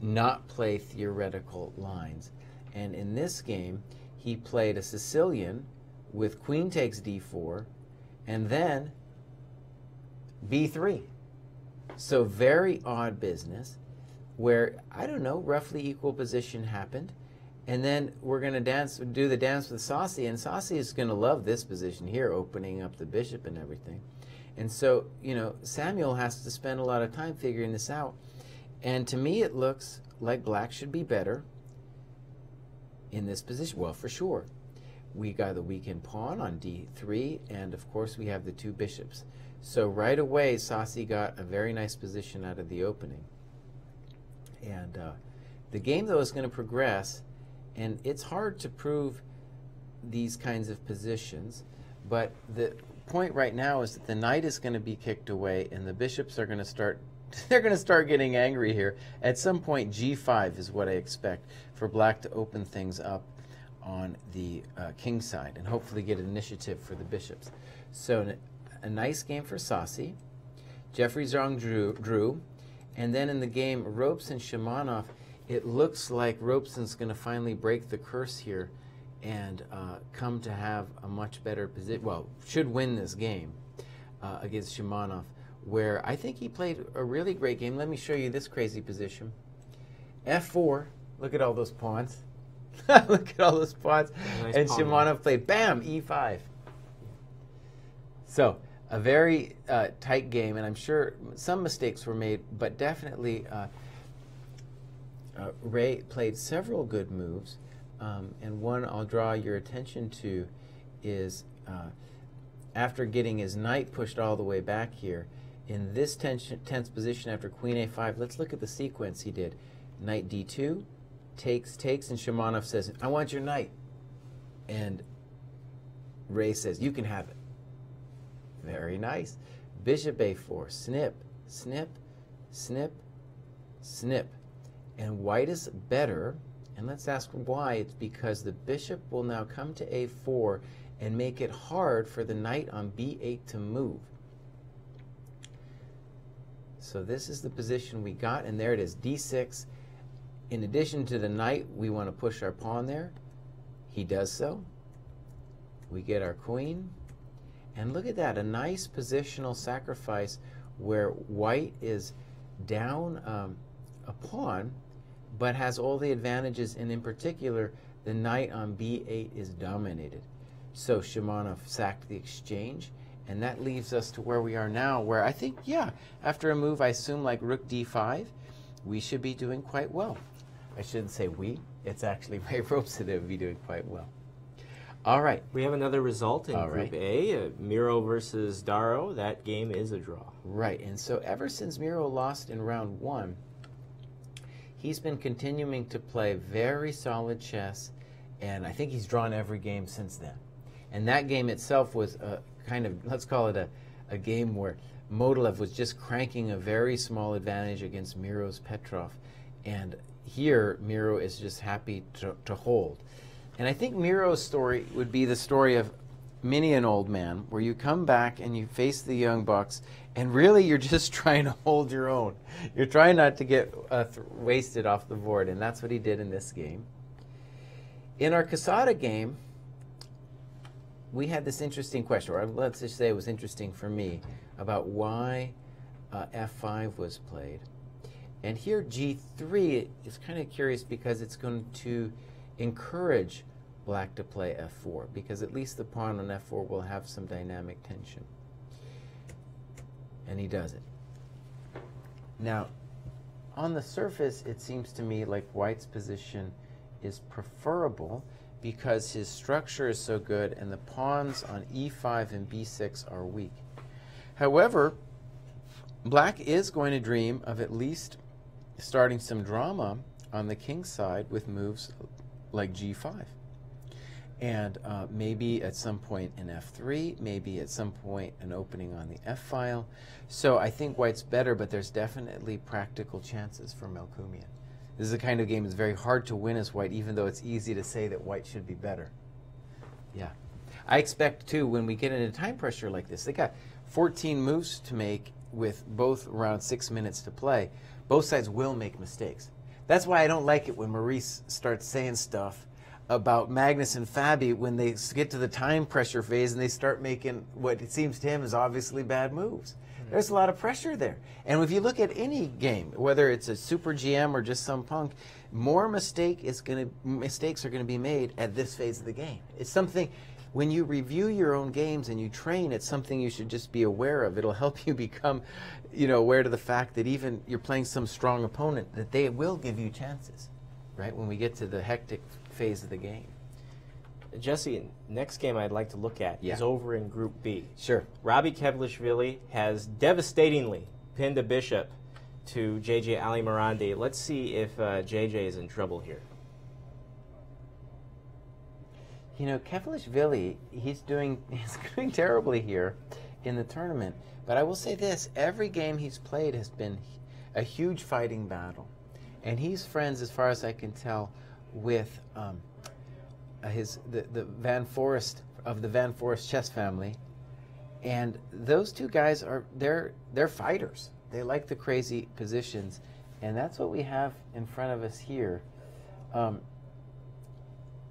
not play theoretical lines. And in this game, he played a Sicilian with queen takes d4, and then b3. So very odd business where, I don't know, roughly equal position happened. And then we're going to do the dance with Sassi, and Sassi is going to love this position here, opening up the bishop and everything. And so, you know, Samuel has to spend a lot of time figuring this out. And to me, it looks like black should be better in this position. Well, for sure. We got the weakened pawn on d3, and of course we have the two bishops. So right away, Sassi got a very nice position out of the opening. And the game, though, is going to progress. And it's hard to prove these kinds of positions, but the point right now is that the knight is going to be kicked away, and the bishops are going to start. They're going to start getting angry here. At some point, g5 is what I expect for black to open things up on the king side, and hopefully get initiative for the bishops. So a nice game for Sassi. Jeffrey Zhang drew, and then in the game, Ropes and Shimanov. It looks like Robeson's going to finally break the curse here and come to have a much better position. Well, should win this game against Shimanov, where I think he played a really great game. Let me show you this crazy position. F4. Look at all those pawns. Look at all those pawns. Nice and Shimanov played, bam, E5. So a very tight game, and I'm sure some mistakes were made, but definitely Ray played several good moves, and one I'll draw your attention to is after getting his knight pushed all the way back here, in this tense position after queen a5, let's look at the sequence he did. Knight d2, takes, and Shimanov says, I want your knight. And Ray says, you can have it. Very nice. Bishop a4, snip, snip, snip, snip. And white is better, and let's ask why. It's because the bishop will now come to a4 and make it hard for the knight on b8 to move. So this is the position we got, and there it is, d6. In addition to the knight, we want to push our pawn there. He does so. We get our queen. And look at that, a nice positional sacrifice where white is down a pawn, but has all the advantages, and in particular, the knight on b8 is dominated. So Shimanov sacked the exchange, and that leaves us to where we are now, where I think, yeah, after a move, I assume, like rook d5, we should be doing quite well. I shouldn't say we. It's actually Ray Robeson that would be doing quite well. All right. We have another result in Group A, Miro versus Darrow. That game is a draw. Right, and so ever since Miro lost in round 1, he's been continuing to play very solid chess, and I think he's drawn every game since then. And that game itself was a kind of, let's call it a game where Motolev was just cranking a very small advantage against Miro's Petrov. And here, Miro is just happy to hold. And I think Miro's story would be the story of many an old man, where you come back and you face the young bucks, and really you're just trying to hold your own. You're trying not to get wasted off the board, and that's what he did in this game. In our Casada game, we had this interesting question, or let's just say it was interesting for me, about why F5 was played. And here G3 is kind of curious because it's going to encourage Black to play F4, because at least the pawn on F4 will have some dynamic tension. And he does it. Now, on the surface, it seems to me like White's position is preferable because his structure is so good and the pawns on E5 and B6 are weak. However, Black is going to dream of at least starting some drama on the king side with moves like G5. And maybe at some point in F3, maybe at some point an opening on the F file. So I think White's better, but there's definitely practical chances for Melkumian. This is a kind of game that's very hard to win as White, even though it's easy to say that White should be better. Yeah. I expect, too, when we get into time pressure like this, they got 14 moves to make with both around 6 minutes to play. Both sides will make mistakes. That's why I don't like it when Maurice starts saying stuff about Magnus and Fabi when they get to the time pressure phase and they start making what it seems to him is obviously bad moves. There's a lot of pressure there. And if you look at any game, whether it's a super GM or just some punk, more mistakes are going to be made at this phase of the game. It's something, when you review your own games and you train, it's something you should just be aware of. It'll help you become, aware to the fact that even you're playing some strong opponent, that they will give you chances, right, when we get to the hectic phase of the game. Jesse, next game I'd like to look at is over in Group B. Sure. Robbie Kevlishvili has devastatingly pinned a bishop to JJ Alimirandi. Let's see if JJ is in trouble here. Kevlishvili, he's doing terribly here in the tournament. But I will say this, every game he's played has been a huge fighting battle. And he's friends, as far as I can tell, with the Van Forest of the Van Forest chess family, and those two guys they're fighters. They like the crazy positions, and that's what we have in front of us here.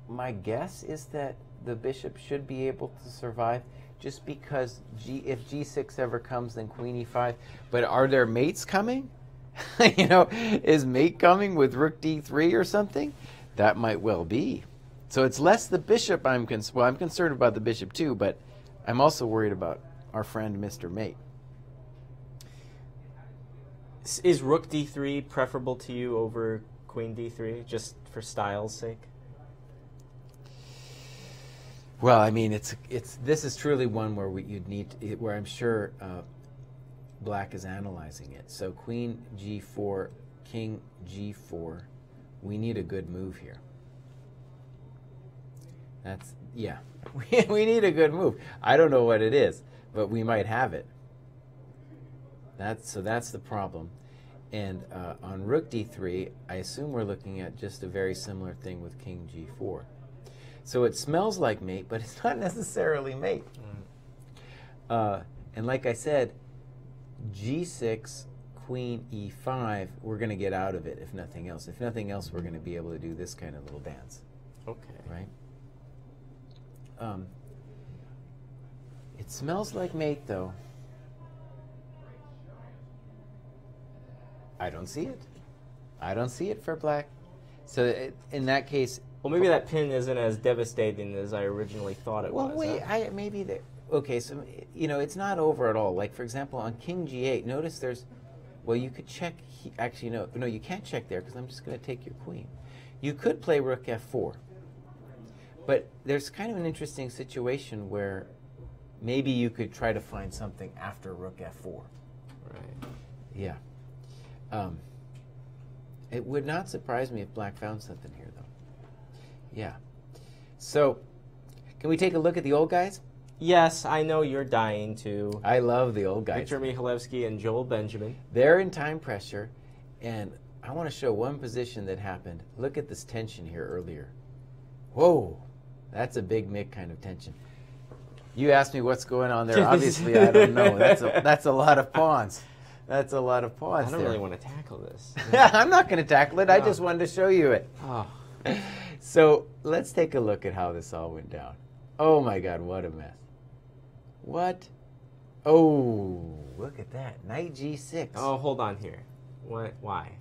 My guess is that the bishop should be able to survive, just because if G6 ever comes, then Queen E5. But are there mates coming? Is mate coming with Rook D3 or something? That might well be. So it's less the bishop I'm concerned about the bishop too, but I'm also worried about our friend Mr. Mate. Is Rook D3 preferable to you over Queen D3, just for style's sake? Well, I mean, this is truly one where where I'm sure Black is analyzing it. So Queen G4, King G4. We need a good move here. We need a good move. I don't know what it is, but we might have it. That's the problem. And on Rook D3, I assume we're looking at just a very similar thing with King G4. So it smells like mate, but it's not necessarily mate. And like I said, G6, Queen E5, we're going to get out of it, if nothing else. If nothing else, we're going to be able to do this kind of little dance. Okay. Right? It smells like mate, though. I don't see it. I don't see it for Black. So in that case... Well, maybe that pin isn't as devastating as I originally thought it was. Well, wait, maybe... Okay, so, it's not over at all. Like, for example, on King G8, notice there's... Well, you could check... Actually, no, you can't check there because I'm just going to take your queen. You could play Rook F4. But there's kind of an interesting situation where maybe you could try to find something after Rook F4. Right. Yeah. It would not surprise me if Black found something here, though. Yeah. So, can we take a look at the old guys? Yes, I know you're dying to. I love the old guys. Victor Michalewski and Joel Benjamin. They're in time pressure, and I want to show one position that happened. Look at this tension here earlier. Whoa, that's a big Mick kind of tension. You asked me what's going on there. Obviously, I don't know. That's a lot of pawns. That's a lot of pawns. I don't there. really want to tackle this. I'm not going to tackle it. No. I just wanted to show you it. Oh. So let's take a look at how this all went down. Oh my God, what a mess. What? Oh, look at that. Knight G6. Oh, hold on here. What? Why?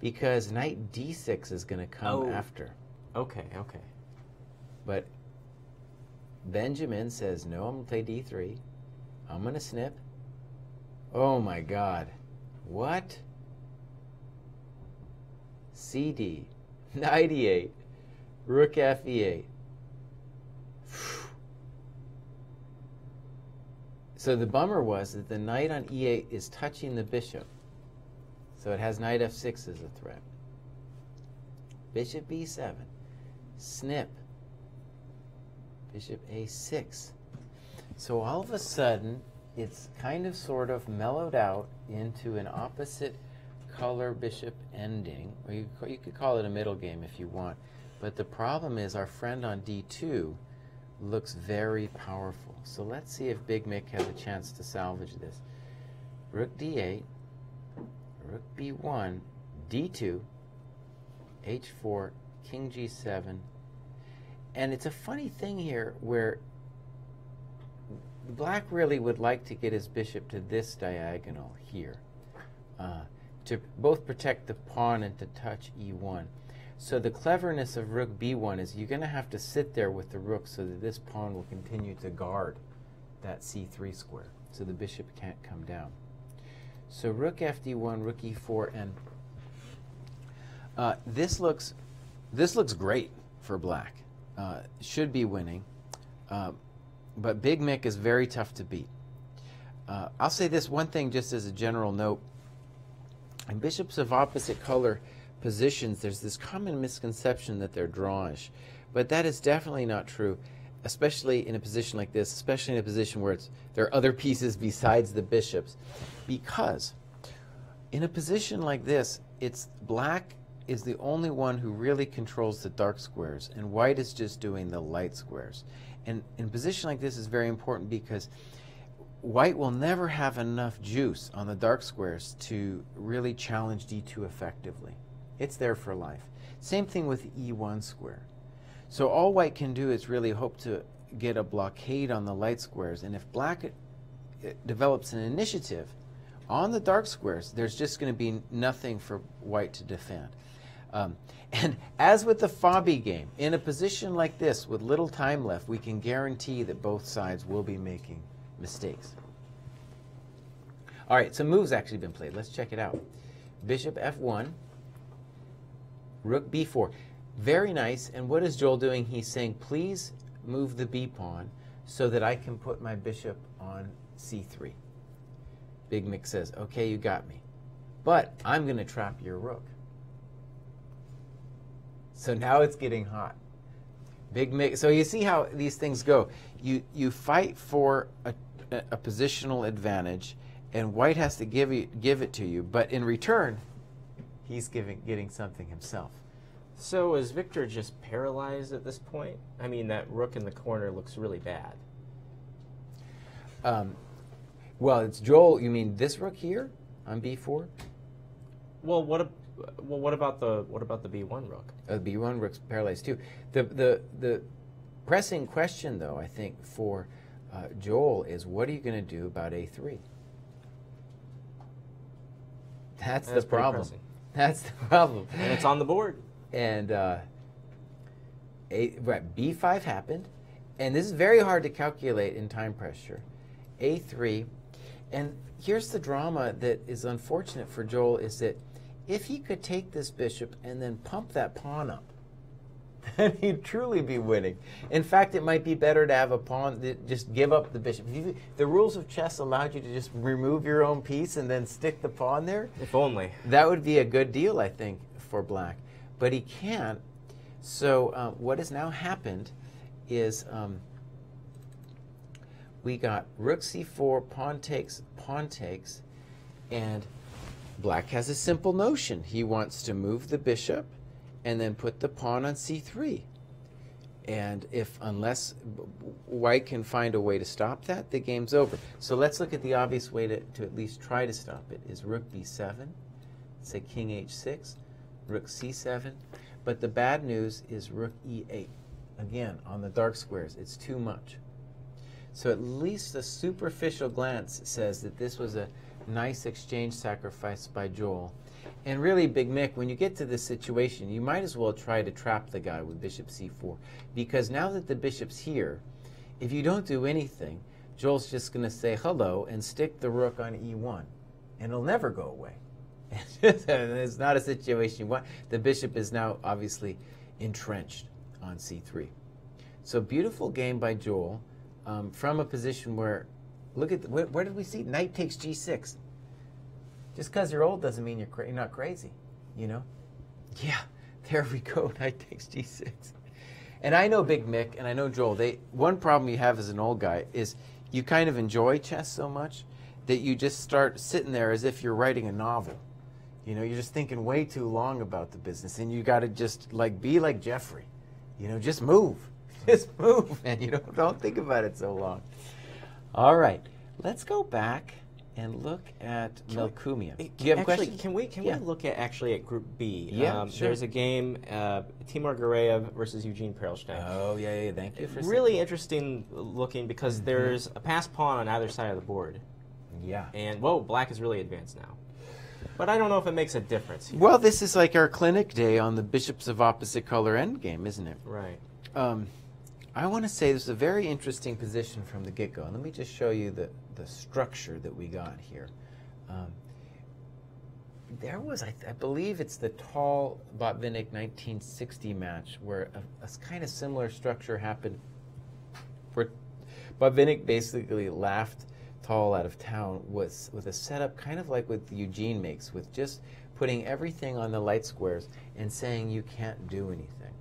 Because Knight D6 is going to come after. Okay. But Benjamin says, no, I'm going to play D3. I'm going to snip. Oh my God. What? CD. Knight E8. Rook F8. So the bummer was that the knight on E8 is touching the bishop. So it has knight F6 as a threat. Bishop B7. Snip. Bishop A6. So all of a sudden, it's kind of sort of mellowed out into an opposite color bishop ending. Or you could call it a middle game if you want. But the problem is our friend on D2 looks very powerful. So let's see if Big Mick has a chance to salvage this. Rook D8, Rook B1, D2, H4, King G7. And it's a funny thing here where Black really would like to get his bishop to this diagonal here to both protect the pawn and to touch E1. So the cleverness of Rook B1 is you're going to have to sit there with the rook so that this pawn will continue to guard that C3 square, so the bishop can't come down. So Rook FD1, Rook E4, and this looks great for Black. Should be winning, but Big Mick is very tough to beat. I'll say this one thing just as a general note. In bishops of opposite color positions, there's this common misconception that they're drawish, but that is definitely not true, especially in a position like this, especially in a position where there are other pieces besides the bishops, because in a position like this, Black is the only one who really controls the dark squares, and White is just doing the light squares. And in a position like this is very important because White will never have enough juice on the dark squares to really challenge D2 effectively. It's there for life. Same thing with E1 square. So all White can do is really hope to get a blockade on the light squares, and if Black develops an initiative on the dark squares, there's just going to be nothing for White to defend. And as with the Fabi game, in a position like this with little time left, we can guarantee that both sides will be making mistakes. All right, some moves actually been played. Let's check it out. Bishop F1, Rook B4. Very nice. And what is Joel doing? He's saying, please move the B pawn so that I can put my bishop on C3. Big Mick says, okay, you got me. But I'm going to trap your rook. So now it's getting hot. Big Mick. So you see how these things go. You fight for a positional advantage, and White has to give it to you. But in return, he's getting something himself. So is Victor just paralyzed at this point? I mean, that rook in the corner looks really bad. Well, it's Joel. You mean this rook here on B4? Well, what about the B1 rook? The B1 rook's paralyzed too. The pressing question, though, I think for Joel is, what are you going to do about A3? That's the problem. Pressing. That's the problem. And it's on the board. And B5 happened, and this is very hard to calculate in time pressure. A3, and here's the drama that is unfortunate for Joel, is that if he could take this bishop and then pump that pawn up, then he'd truly be winning. In fact, it might be better to have a pawn that just give up the bishop. The rules of chess allowed you to just remove your own piece and then stick the pawn there. If only. That would be a good deal, I think, for Black. But he can't. So what has now happened is we got rook c4, pawn takes, and black has a simple notion. He wants to move the bishop and then put the pawn on c3. And unless white can find a way to stop that, the game's over. So let's look at the obvious way to at least try to stop it is rook b7, say king h6, rook c7. But the bad news is rook e8. Again, on the dark squares, it's too much. So at least a superficial glance says that this was a nice exchange sacrifice by Joel. And really, Big Mick, when you get to this situation, you might as well try to trap the guy with bishop c4. Because now that the bishop's here, if you don't do anything, Joel's just going to say hello and stick the rook on e1. And it'll never go away. It's not a situation you want. The bishop is now obviously entrenched on c3. So beautiful game by Joel from a position where, look at, where did we see? Knight takes g6. Just because you're old doesn't mean you're not crazy, you know? Yeah, there we go, knight takes g6. And I know Big Mick and I know Joel, one problem you have as an old guy is you kind of enjoy chess so much that you just start sitting there as if you're writing a novel. You know, you're just thinking way too long about the business, and you got to just be like Jeffrey. You know, just move. Just move, and you don't think about it so long. All right, let's go back and look at Melkumia. Do you have a question? Can we look at Group B? Yeah, sure. There's a game, Timur Gareev versus Eugene Perelstein. Oh, yeah, thank you for really interesting looking because there's a passed pawn on either side of the board. Yeah. And, whoa, black is really advanced now. But I don't know if it makes a difference here. Well, this is like our clinic day on the bishops of opposite color endgame, isn't it? Right. I want to say this is a very interesting position from the get-go. And let me just show you the structure that we got here. There was, I believe it's the tall Botvinnik 1960 match where a kind of similar structure happened where Botvinnik basically laughed Tall out of town with a setup kind of like what Eugene makes, with just putting everything on the light squares and saying you can't do anything.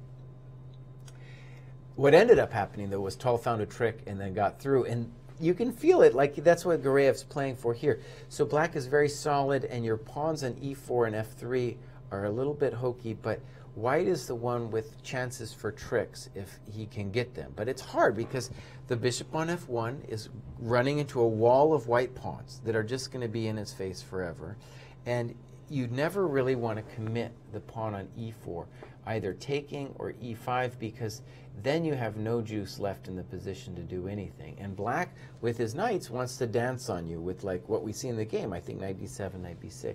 What ended up happening, though, was Tall found a trick and then got through, and you can feel it, like that's what Gareev's playing for here. So black is very solid, and your pawns on e4 and f3 are a little bit hokey, but white is the one with chances for tricks if he can get them. But it's hard because the bishop on f1 is running into a wall of white pawns that are just going to be in his face forever. And you never really want to commit the pawn on e4, either taking or e5, because then you have no juice left in the position to do anything. And black, with his knights, wants to dance on you with like what we see in the game. I think knight d7, knight b6.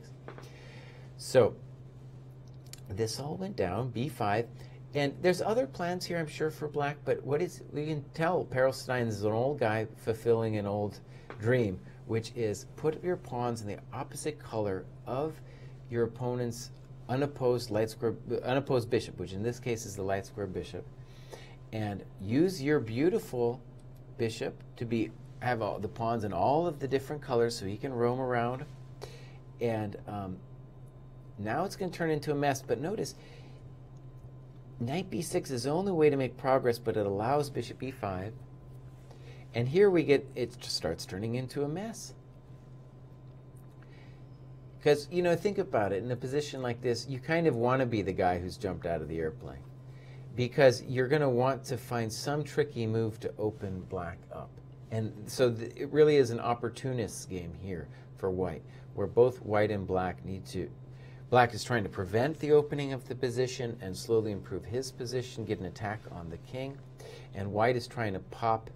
So this all went down, b5. And there's other plans here, I'm sure, for black, but we can tell Perelstein is an old guy fulfilling an old dream, which is put your pawns in the opposite color of your opponent's unopposed bishop, which in this case is the light square bishop, and use your beautiful bishop to have all the pawns in all of the different colors so he can roam around. And now it's going to turn into a mess, but notice knight b6 is the only way to make progress, but it allows bishop e5. And here we get, it just starts turning into a mess. Because, you know, think about it, in a position like this, you kind of want to be the guy who's jumped out of the airplane. Because you're going to want to find some tricky move to open black up. And so it really is an opportunist game here for white, where both white and black need to... Black is trying to prevent the opening of the position and slowly improve his position, get an attack on the king. And white is trying to pop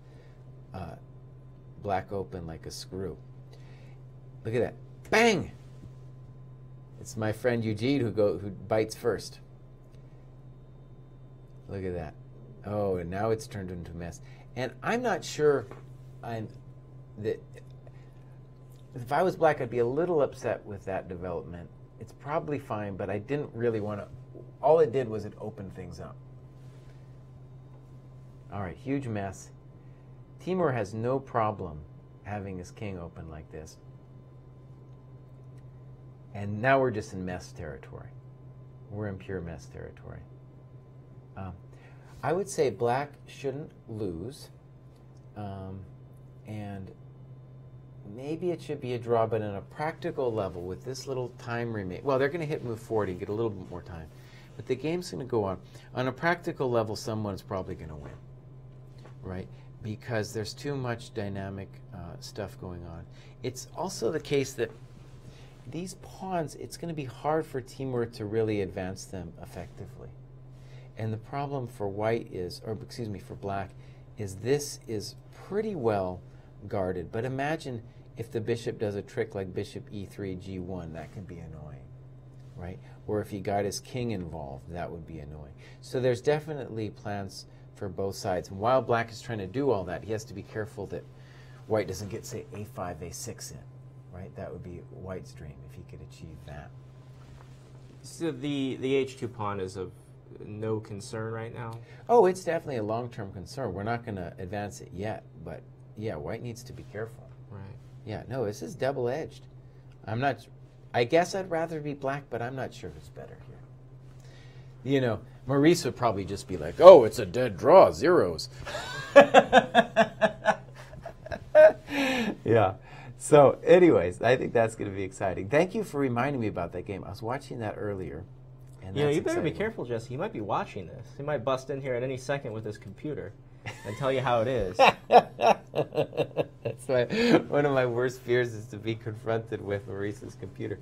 black open like a screw. Look at that. Bang! It's my friend Eugene who bites first. Look at that. Oh, and now it's turned into a mess. And I'm not sure that if I was black, I'd be a little upset with that development. It's probably fine, but I didn't really want to. All it did was it opened things up. All right, huge mess. Timur has no problem having his king open like this. And now we're just in mess territory. We're in pure mess territory. I would say black shouldn't lose. And maybe it should be a draw, but on a practical level, with this little time remaining, well, they're going to hit move 40 and get a little bit more time. But the game's going to go on. On a practical level, someone's probably going to win, right? Because there's too much dynamic stuff going on. It's also the case that these pawns, it's going to be hard for Timur to really advance them effectively. And the problem for white is, or excuse me, for black, is this is pretty well guarded. But imagine if the bishop does a trick like bishop e3, g1, that can be annoying, right? Or if he got his king involved, that would be annoying. So there's definitely plans for both sides. And while black is trying to do all that, he has to be careful that white doesn't get, say, a5, a6 in, right? That would be white's dream if he could achieve that. So the h2 pawn is of no concern right now? Oh, it's definitely a long-term concern. We're not going to advance it yet, but yeah, white needs to be careful. Right. Yeah, no, this is double-edged. I guess I'd rather be black, but I'm not sure who's better here. You know, Maurice would probably just be like, oh, it's a dead draw, zeros. Yeah. So anyways, I think that's going to be exciting. Thank you for reminding me about that game. I was watching that earlier. And you know, you better be careful, Jesse. He might be watching this. He might bust in here at any second with his computer and tell you how it is. That's one of my worst fears is to be confronted with Maurice's computer.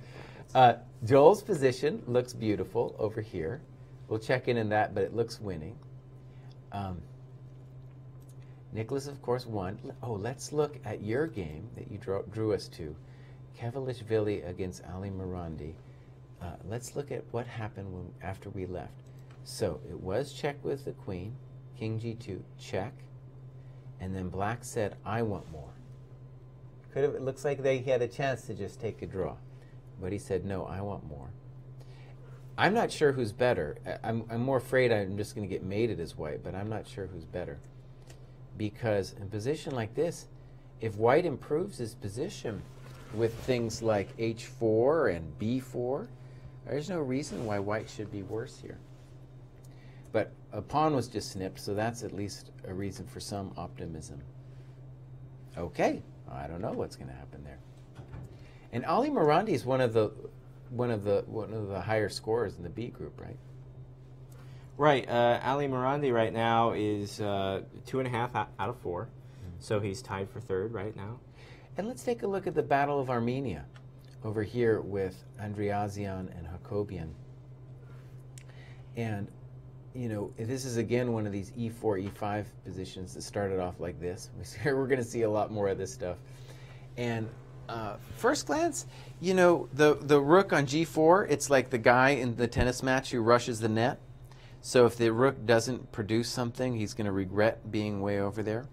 Joel's position looks beautiful over here. We'll check in that, but it looks winning. Nicholas, of course, won. Oh, let's look at your game that you drew us to. Kevalishvili against Ali Morandi. Let's look at what happened after we left. So it was check with the queen, king g2, check, and then black said, I want more. It looks like he had a chance to just take a draw, but he said, no, I want more. I'm not sure who's better. I'm more afraid I'm just going to get mated as white, but I'm not sure who's better. Because in a position like this, if white improves his position with things like h4 and b4, there's no reason why white should be worse here. But a pawn was just snipped, so that's at least a reason for some optimism. Okay, I don't know what's going to happen there. And Ali Morandi is one of the higher scorers in the B group, right? Right. Ali Morandi right now is 2.5 out of 4, so he's tied for third right now. And let's take a look at the Battle of Armenia over here with Andreasyan and Hakobian. And, you know, this is again one of these e4, e5 positions that started off like this. We're going to see a lot more of this stuff. And first glance, you know, the rook on g4, it's like the guy in the tennis match who rushes the net. So if the rook doesn't produce something, he's going to regret being way over there.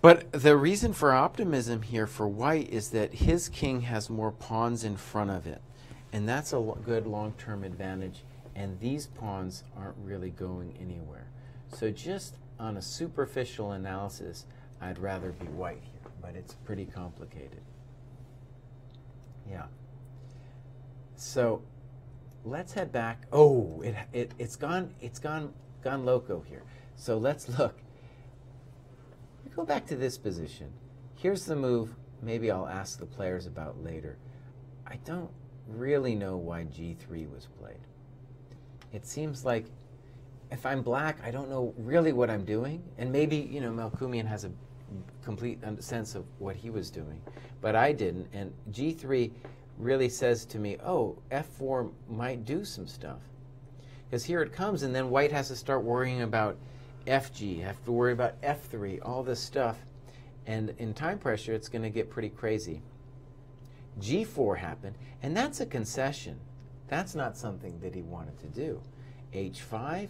But the reason for optimism here for white is that his king has more pawns in front of it. And that's a good long-term advantage. And these pawns aren't really going anywhere. So just on a superficial analysis, I'd rather be white here. But it's pretty complicated. Yeah. So let's head back. Oh, it's gone loco here. So let's look. We go back to this position. Here's the move. Maybe I'll ask the players about later. I don't really know why g3 was played. It seems like if I'm black, I don't know really what I'm doing. And maybe, you know, Melkumian has a complete sense of what he was doing, but I didn't. And g3 really says to me, oh, f4 might do some stuff. Because here it comes, and then white has to start worrying about fg, have to worry about f3, all this stuff. And in time pressure, it's going to get pretty crazy. g4 happened, and that's a concession. That's not something that he wanted to do. h5,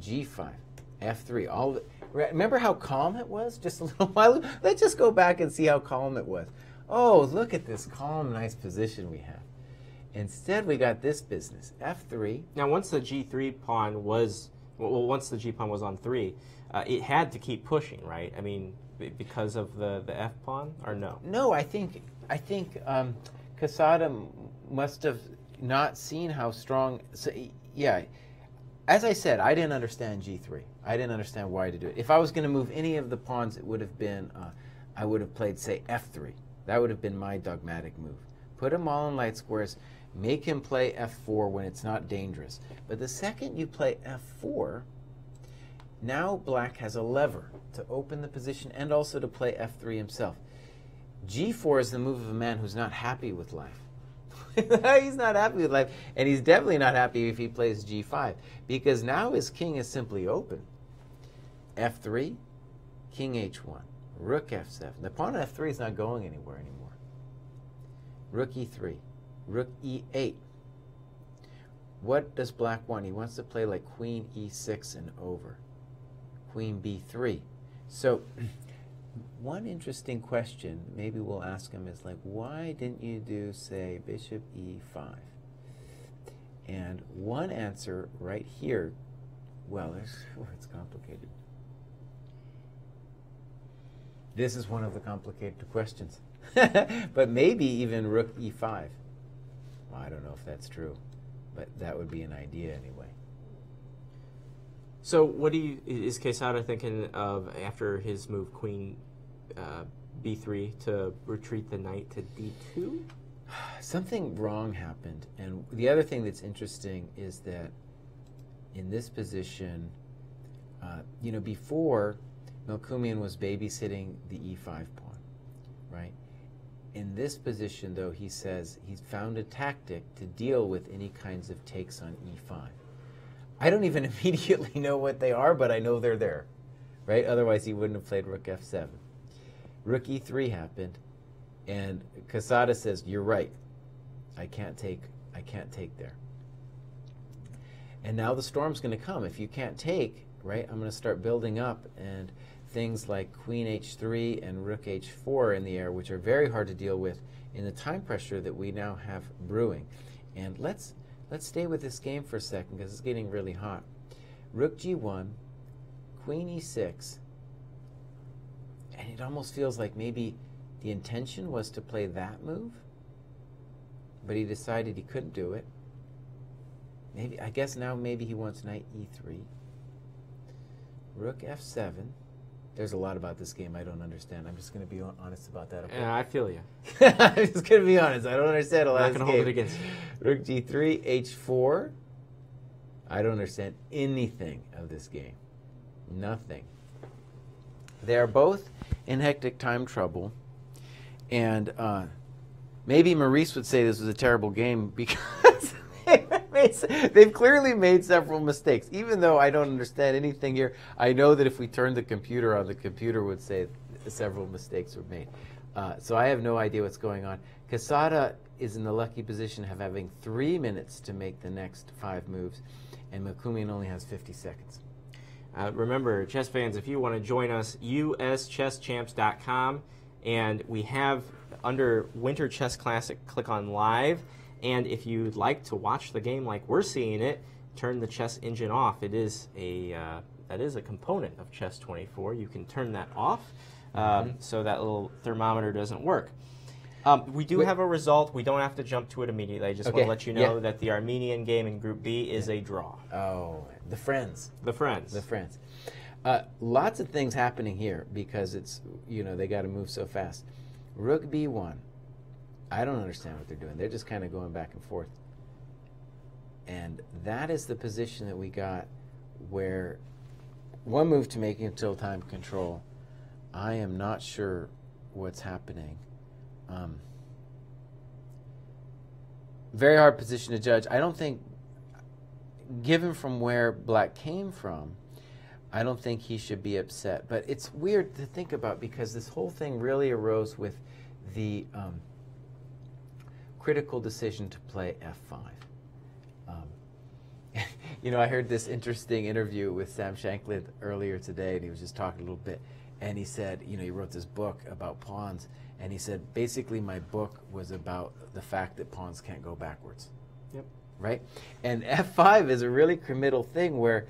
g5, f3. All remember how calm it was just a little while ago? Let's just go back and see how calm it was. Oh, look at this calm, nice position we have. Instead, we got this business, f3. Now, once the g3 pawn was, once the g pawn was on 3, it had to keep pushing, right? I mean, because of the f pawn, or no? No, I think Quesada must have not seen how strong. So yeah, as I said, I didn't understand g3. I didn't understand why to do it. If I was going to move any of the pawns, it would have been I would have played, say, f3. That would have been my dogmatic move. Put him all in light squares, make him play f4 when it's not dangerous. But the second you play f4, now black has a lever to open the position and also to play f3 himself. g4 is the move of a man who's not happy with life. He's not happy with life, and he's definitely not happy if he plays g5, because now his king is simply open. f3, king h1, rook f7. The pawn on f3 is not going anywhere anymore. Rook e3, rook e8. What does black want? He wants to play like queen e6 and over. Queen b3. So one interesting question maybe we'll ask him is like, why didn't you do, say, bishop e5? And one answer right here, well, it's complicated. This is one of the complicated questions. But maybe even rook e5. Well, I don't know if that's true, but that would be an idea anyway. So what is Quesada thinking of after his move queen b3 to retreat the knight to d2? Something wrong happened. And the other thing that's interesting is that in this position, before Melkumian was babysitting the e5 pawn, right? In this position, though, he says he's found a tactic to deal with any kinds of takes on e5. I don't even immediately know what they are, but I know they're there, right? Otherwise, he wouldn't have played rook f7. Rook e3 happened, and Quesada says, "You're right. I can't take there." And now the storm's going to come. If you can't take, right? I'm going to start building up, and things like queen h3 and rook h4 in the air, which are very hard to deal with in the time pressure that we now have brewing. And let's stay with this game for a second because it's getting really hot. Rook g1, queen e6, and it almost feels like maybe the intention was to play that move, but he decided he couldn't do it. I guess now maybe he wants knight e3. Rook f7. There's a lot about this game I don't understand. I'm just going to be honest about that. Yeah, I feel you. I'm just going to be honest. I don't understand a lot of this game. I'm not going to hold it against you. Rook g3, h4. I don't understand anything of this game. Nothing. They are both in hectic time trouble. And maybe Maurice would say this was a terrible game because they've clearly made several mistakes. Even though I don't understand anything here, I know that if we turned the computer on, the computer would say several mistakes were made. So I have no idea what's going on. Quesada is in the lucky position of having 3 minutes to make the next 5 moves, and Melkumian only has 50 seconds. Remember, chess fans, if you want to join us, uschesschamps.com, and we have under Winter Chess Classic, click on Live. And if you'd like to watch the game like we're seeing it, turn the chess engine off. It is that is a component of Chess 24. You can turn that off so that little thermometer doesn't work. We do have a result. We don't have to jump to it immediately. I just want to let you know that the Armenian game in Group B is a draw. Oh, the Friends. The Friends. The Friends. Lots of things happening here because it's, they got to move so fast. Rook b1. I don't understand what they're doing. They're just kind of going back and forth. And that is the position that we got where one move to make until time control. I am not sure what's happening. Very hard position to judge. I don't think, given from where black came from, I don't think he should be upset. But it's weird to think about because this whole thing really arose with the critical decision to play f5. I heard this interesting interview with Sam Shankland earlier today, and he was just talking a little bit, and he said, he wrote this book about pawns, and he said, basically my book was about the fact that pawns can't go backwards. Yep. Right? And f5 is a really committal thing where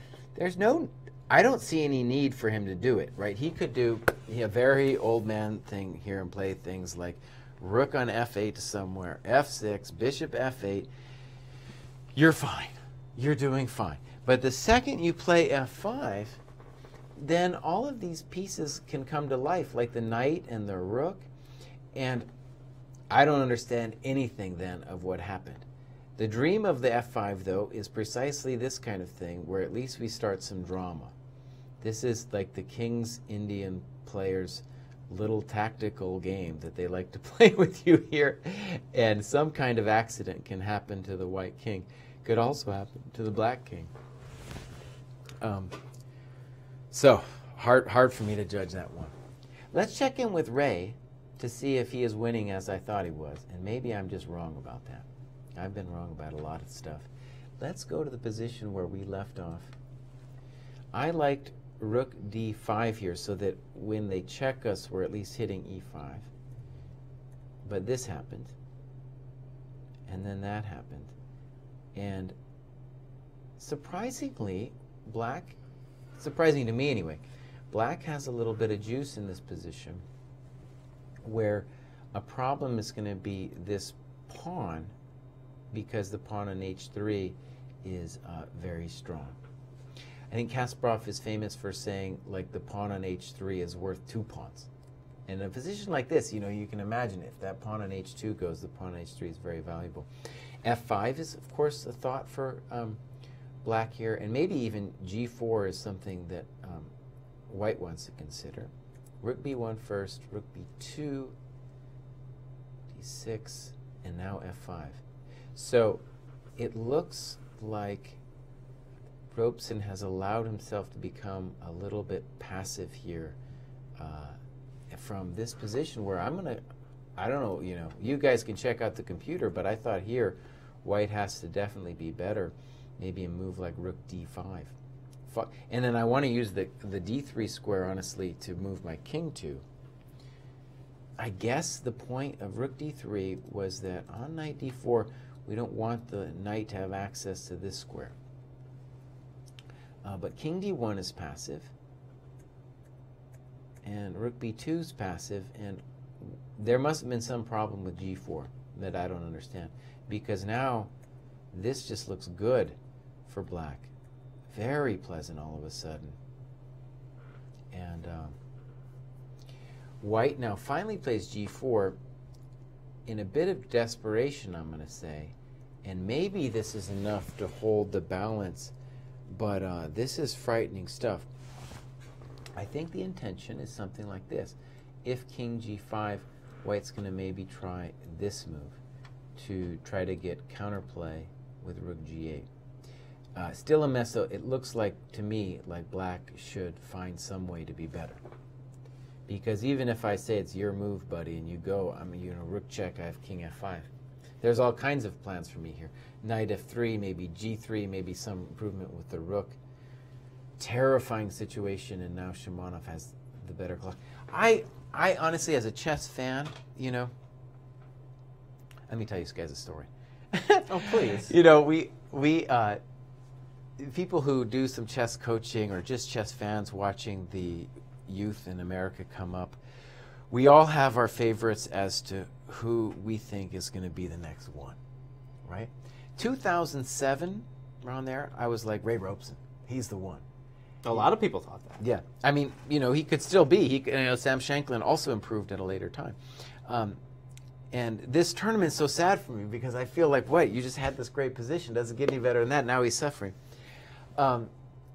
I don't see any need for him to do it, right? He could do a very old man thing here and play things like rook on f8 somewhere, f6, bishop f8. You're fine. You're doing fine. But the second you play f5, then all of these pieces can come to life, like the knight and the rook. And I don't understand anything then of what happened. The dream of the f5, though, is precisely this kind of thing, where at least we start some drama. This is like the King's Indian players' little tactical game that they like to play with you here. And some kind of accident can happen to the white king. Could also happen to the black king. So, hard for me to judge that one. Let's check in with Ray to see if he is winning as I thought he was. And maybe I'm just wrong about that. I've been wrong about a lot of stuff. Let's go to the position where we left off. I liked rook d5 here so that when they check us, we're at least hitting e5. But this happened. And then that happened. And surprisingly, surprising to me anyway, black has a little bit of juice in this position where a problem is going to be this pawn, because the pawn on h3 is very strong. I think Kasparov is famous for saying, like, the pawn on h3 is worth 2 pawns. And in a position like this, you know, you can imagine if that pawn on h2 goes, the pawn on h3 is very valuable. f5 is, of course, a thought for black here, and maybe even g4 is something that white wants to consider. Rook b1 first, rook b2, d6, and now f5. So it looks like Robson has allowed himself to become a little bit passive here from this position where I don't know, you know, you guys can check out the computer, but I thought here white has to definitely be better. Maybe a move like rook d5. And then I want to use the d3 square, honestly, to move my king to. I guess the point of rook d3 was that on knight d4, we don't want the knight to have access to this square. But king d1 is passive, and rook b2 is passive, and there must have been some problem with g4 that I don't understand, because now this just looks good for black. Very pleasant all of a sudden. And white now finally plays g4 in a bit of desperation, I'm going to say. And maybe this is enough to hold the balance, but this is frightening stuff. I think the intention is something like this. If king g5, white's going to maybe try this move to try to get counterplay with rook g8. Still a mess, though. It looks like, to me, like black should find some way to be better. Because even if I say it's your move, buddy, and you go, I mean, you know, rook check, I have king f5. There's all kinds of plans for me here. Knight f3, maybe g3, maybe some improvement with the rook. Terrifying situation, and now Shimonov has the better clock. I honestly, as a chess fan, you know, let me tell you guys a story. Oh, please. You know, we people who do some chess coaching or just chess fans watching the youth in America come up, we all have our favorites as to who we think is going to be the next one, right? 2007, around there, I was like, Ray Robeson, he's the one. A lot of people thought that. Yeah. I mean, you know, he could still be. You know, Sam Shanklin also improved at a later time. And this tournament is so sad for me because I feel like, wait, you just had this great position. Doesn't get any better than that. Now he's suffering. But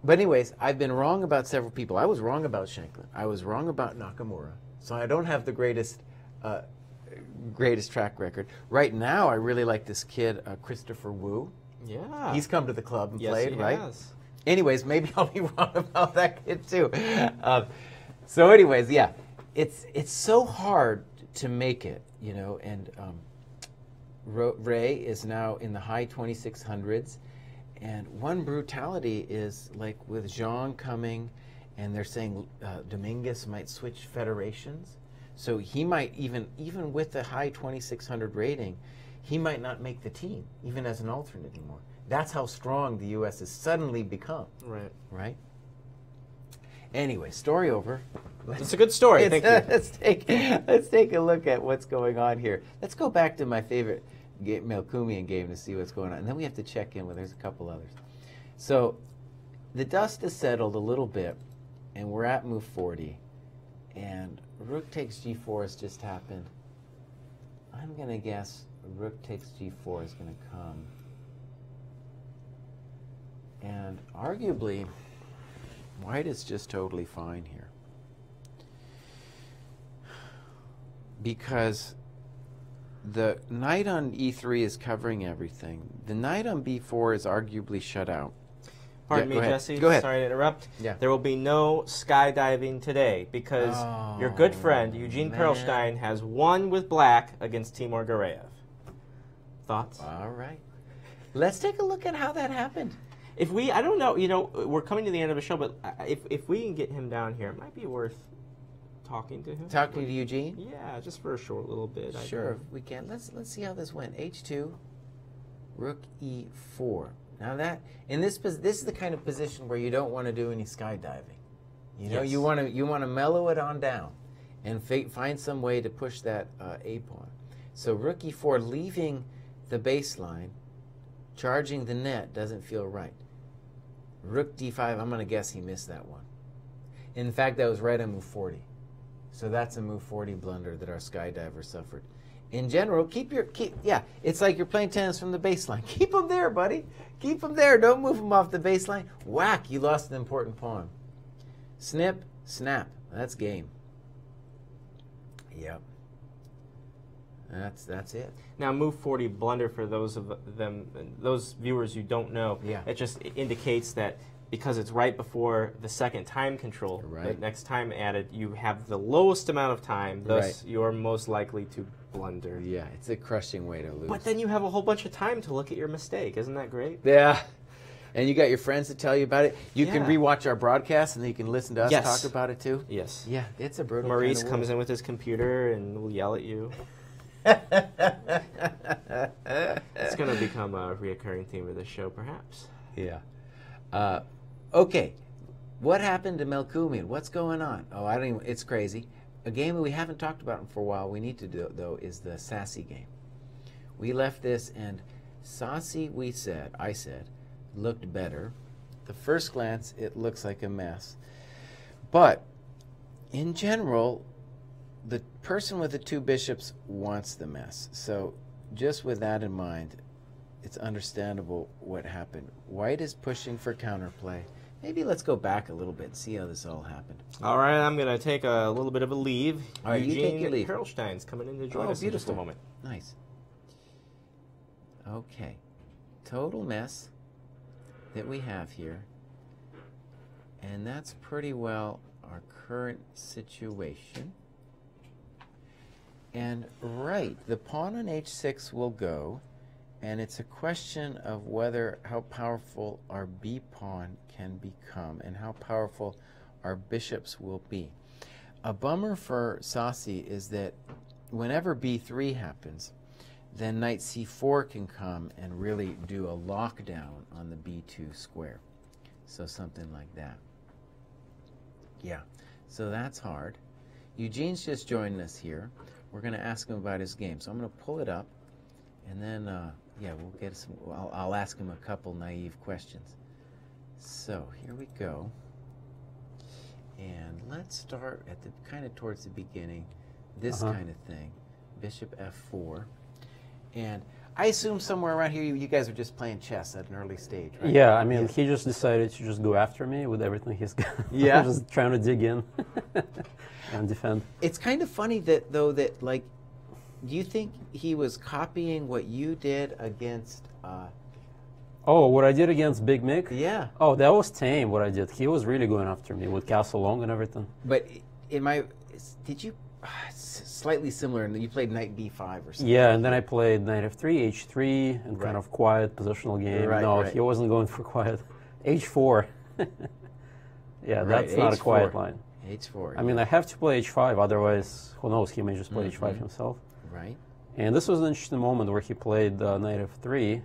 anyways, I've been wrong about several people. I was wrong about Shanklin. I was wrong about Nakamura. So I don't have the greatest track record. Right now, I really like this kid, Christopher Wu. Yeah. He's come to the club and played, he right? has. Anyways, maybe I'll be wrong about that kid too. So anyways, yeah, it's so hard to make it, you know, and Ray is now in the high 2600s, and one brutality is like with Zhang coming, and they're saying Dominguez might switch federations, so he might even with the high 2600 rating, he might not make the team even as an alternate anymore. That's how strong the U.S. has suddenly become. Right. Right? Anyway, story over. It's a good story. Thank you. Let's take a look at what's going on here. Let's go back to my favorite Melkumian game to see what's going on. And then we have to check in with, there's a couple others. So the dust has settled a little bit and we're at move 40, and rook takes g4 has just happened. I'm going to guess rook takes g4 is going to come. And arguably, white is just totally fine here. Because the knight on e3 is covering everything. The knight on b4 is arguably shut out. Pardon Yeah, me, go ahead. Jesse. Go ahead. Sorry to interrupt. Yeah. There will be no skydiving today because your good friend, Eugene Perlstein, has won with black against Timur Gareev. Thoughts? All right. Let's take a look at how that happened. If we, I don't know, we're coming to the end of the show, but if we can get him down here, it might be worth talking to him. Talking to Eugene? Yeah, just for a short little bit. Sure, we can. Let's see how this went. H2, rook e4. Now that this is the kind of position where you don't want to do any skydiving. Yes. You want to mellow it on down, and find some way to push that a pawn. So rook e4, leaving the baseline, charging the net doesn't feel right. Rook d5. I'm going to guess he missed that one. In fact, that was right on move 40. So that's a move 40 blunder that our skydiver suffered. In general, it's like you're playing tennis from the baseline. Keep them there, buddy. Keep them there. Don't move them off the baseline. Whack, you lost an important pawn. Snip, snap. That's game. Yep. That's it. Now, move 40 blunder for those viewers who don't know. Yeah. It just indicates that because it's right before the second time control, Right. the next time added, you have the lowest amount of time, thus Right. you're most likely to blunder. Yeah, it's a crushing way to lose. But then you have a whole bunch of time to look at your mistake. Isn't that great? Yeah. And you got your friends to tell you about it. You can Yeah. rewatch our broadcast, and then you can listen to us Yes. talk about it too. Yes. Yeah, it's a brutal. Maurice kind of comes in with his computer and will yell at you. It's going to become a reoccurring theme of the show, perhaps. Yeah. Okay. What happened to Melkumian? What's going on? Oh, I don't even. It's crazy. A game that we haven't talked about for a while. We need to do though is the Sassy game. We left this, and Sassy, I said, looked better. The first glance, it looks like a mess. But in general, the person with the two bishops wants the mess. So just with that in mind, it's understandable what happened. White is pushing for counterplay. Maybe let's go back a little bit and see how this all happened. All right, I'm going to take a little bit of a leave. All right, you take your leave. Perlstein's coming in to join us in just a moment. Nice. Okay. Total mess that we have here. And that's pretty well our current situation. And right, the pawn on h6 will go, and it's a question of how powerful our b pawn can become and how powerful our bishops will be. A bummer for Sassy is that whenever b3 happens, then knight c4 can come and really do a lockdown on the b2 square. So something like that. Yeah, so that's hard. Eugene's just joined us here. We're going to ask him about his game. So I'm going to pull it up, and then, we'll get some. I'll ask him a couple naive questions. So here we go. And let's start at the kind of towards the beginning, this kind of thing. Bishop f4. And I assume somewhere around here you guys are just playing chess at an early stage, right? Yeah, I mean, he just decided to just go after me with everything he's got. Yeah. Just trying to dig in and defend. It's kind of funny that, though, do you think he was copying what you did against... Oh, what I did against Big Mick? Yeah. Oh, that was tame, what I did. He was really going after me with Castle Long and everything. But did you... slightly similar, and you played knight b5 or something. Yeah, and then I played knight f3, h3, and kind of quiet positional game. No, he wasn't going for quiet. h4. Yeah, that's not a quiet line. h4. I mean, I have to play h5, otherwise, who knows, he may just play h5 himself. Right. And this was an interesting moment where he played knight f3,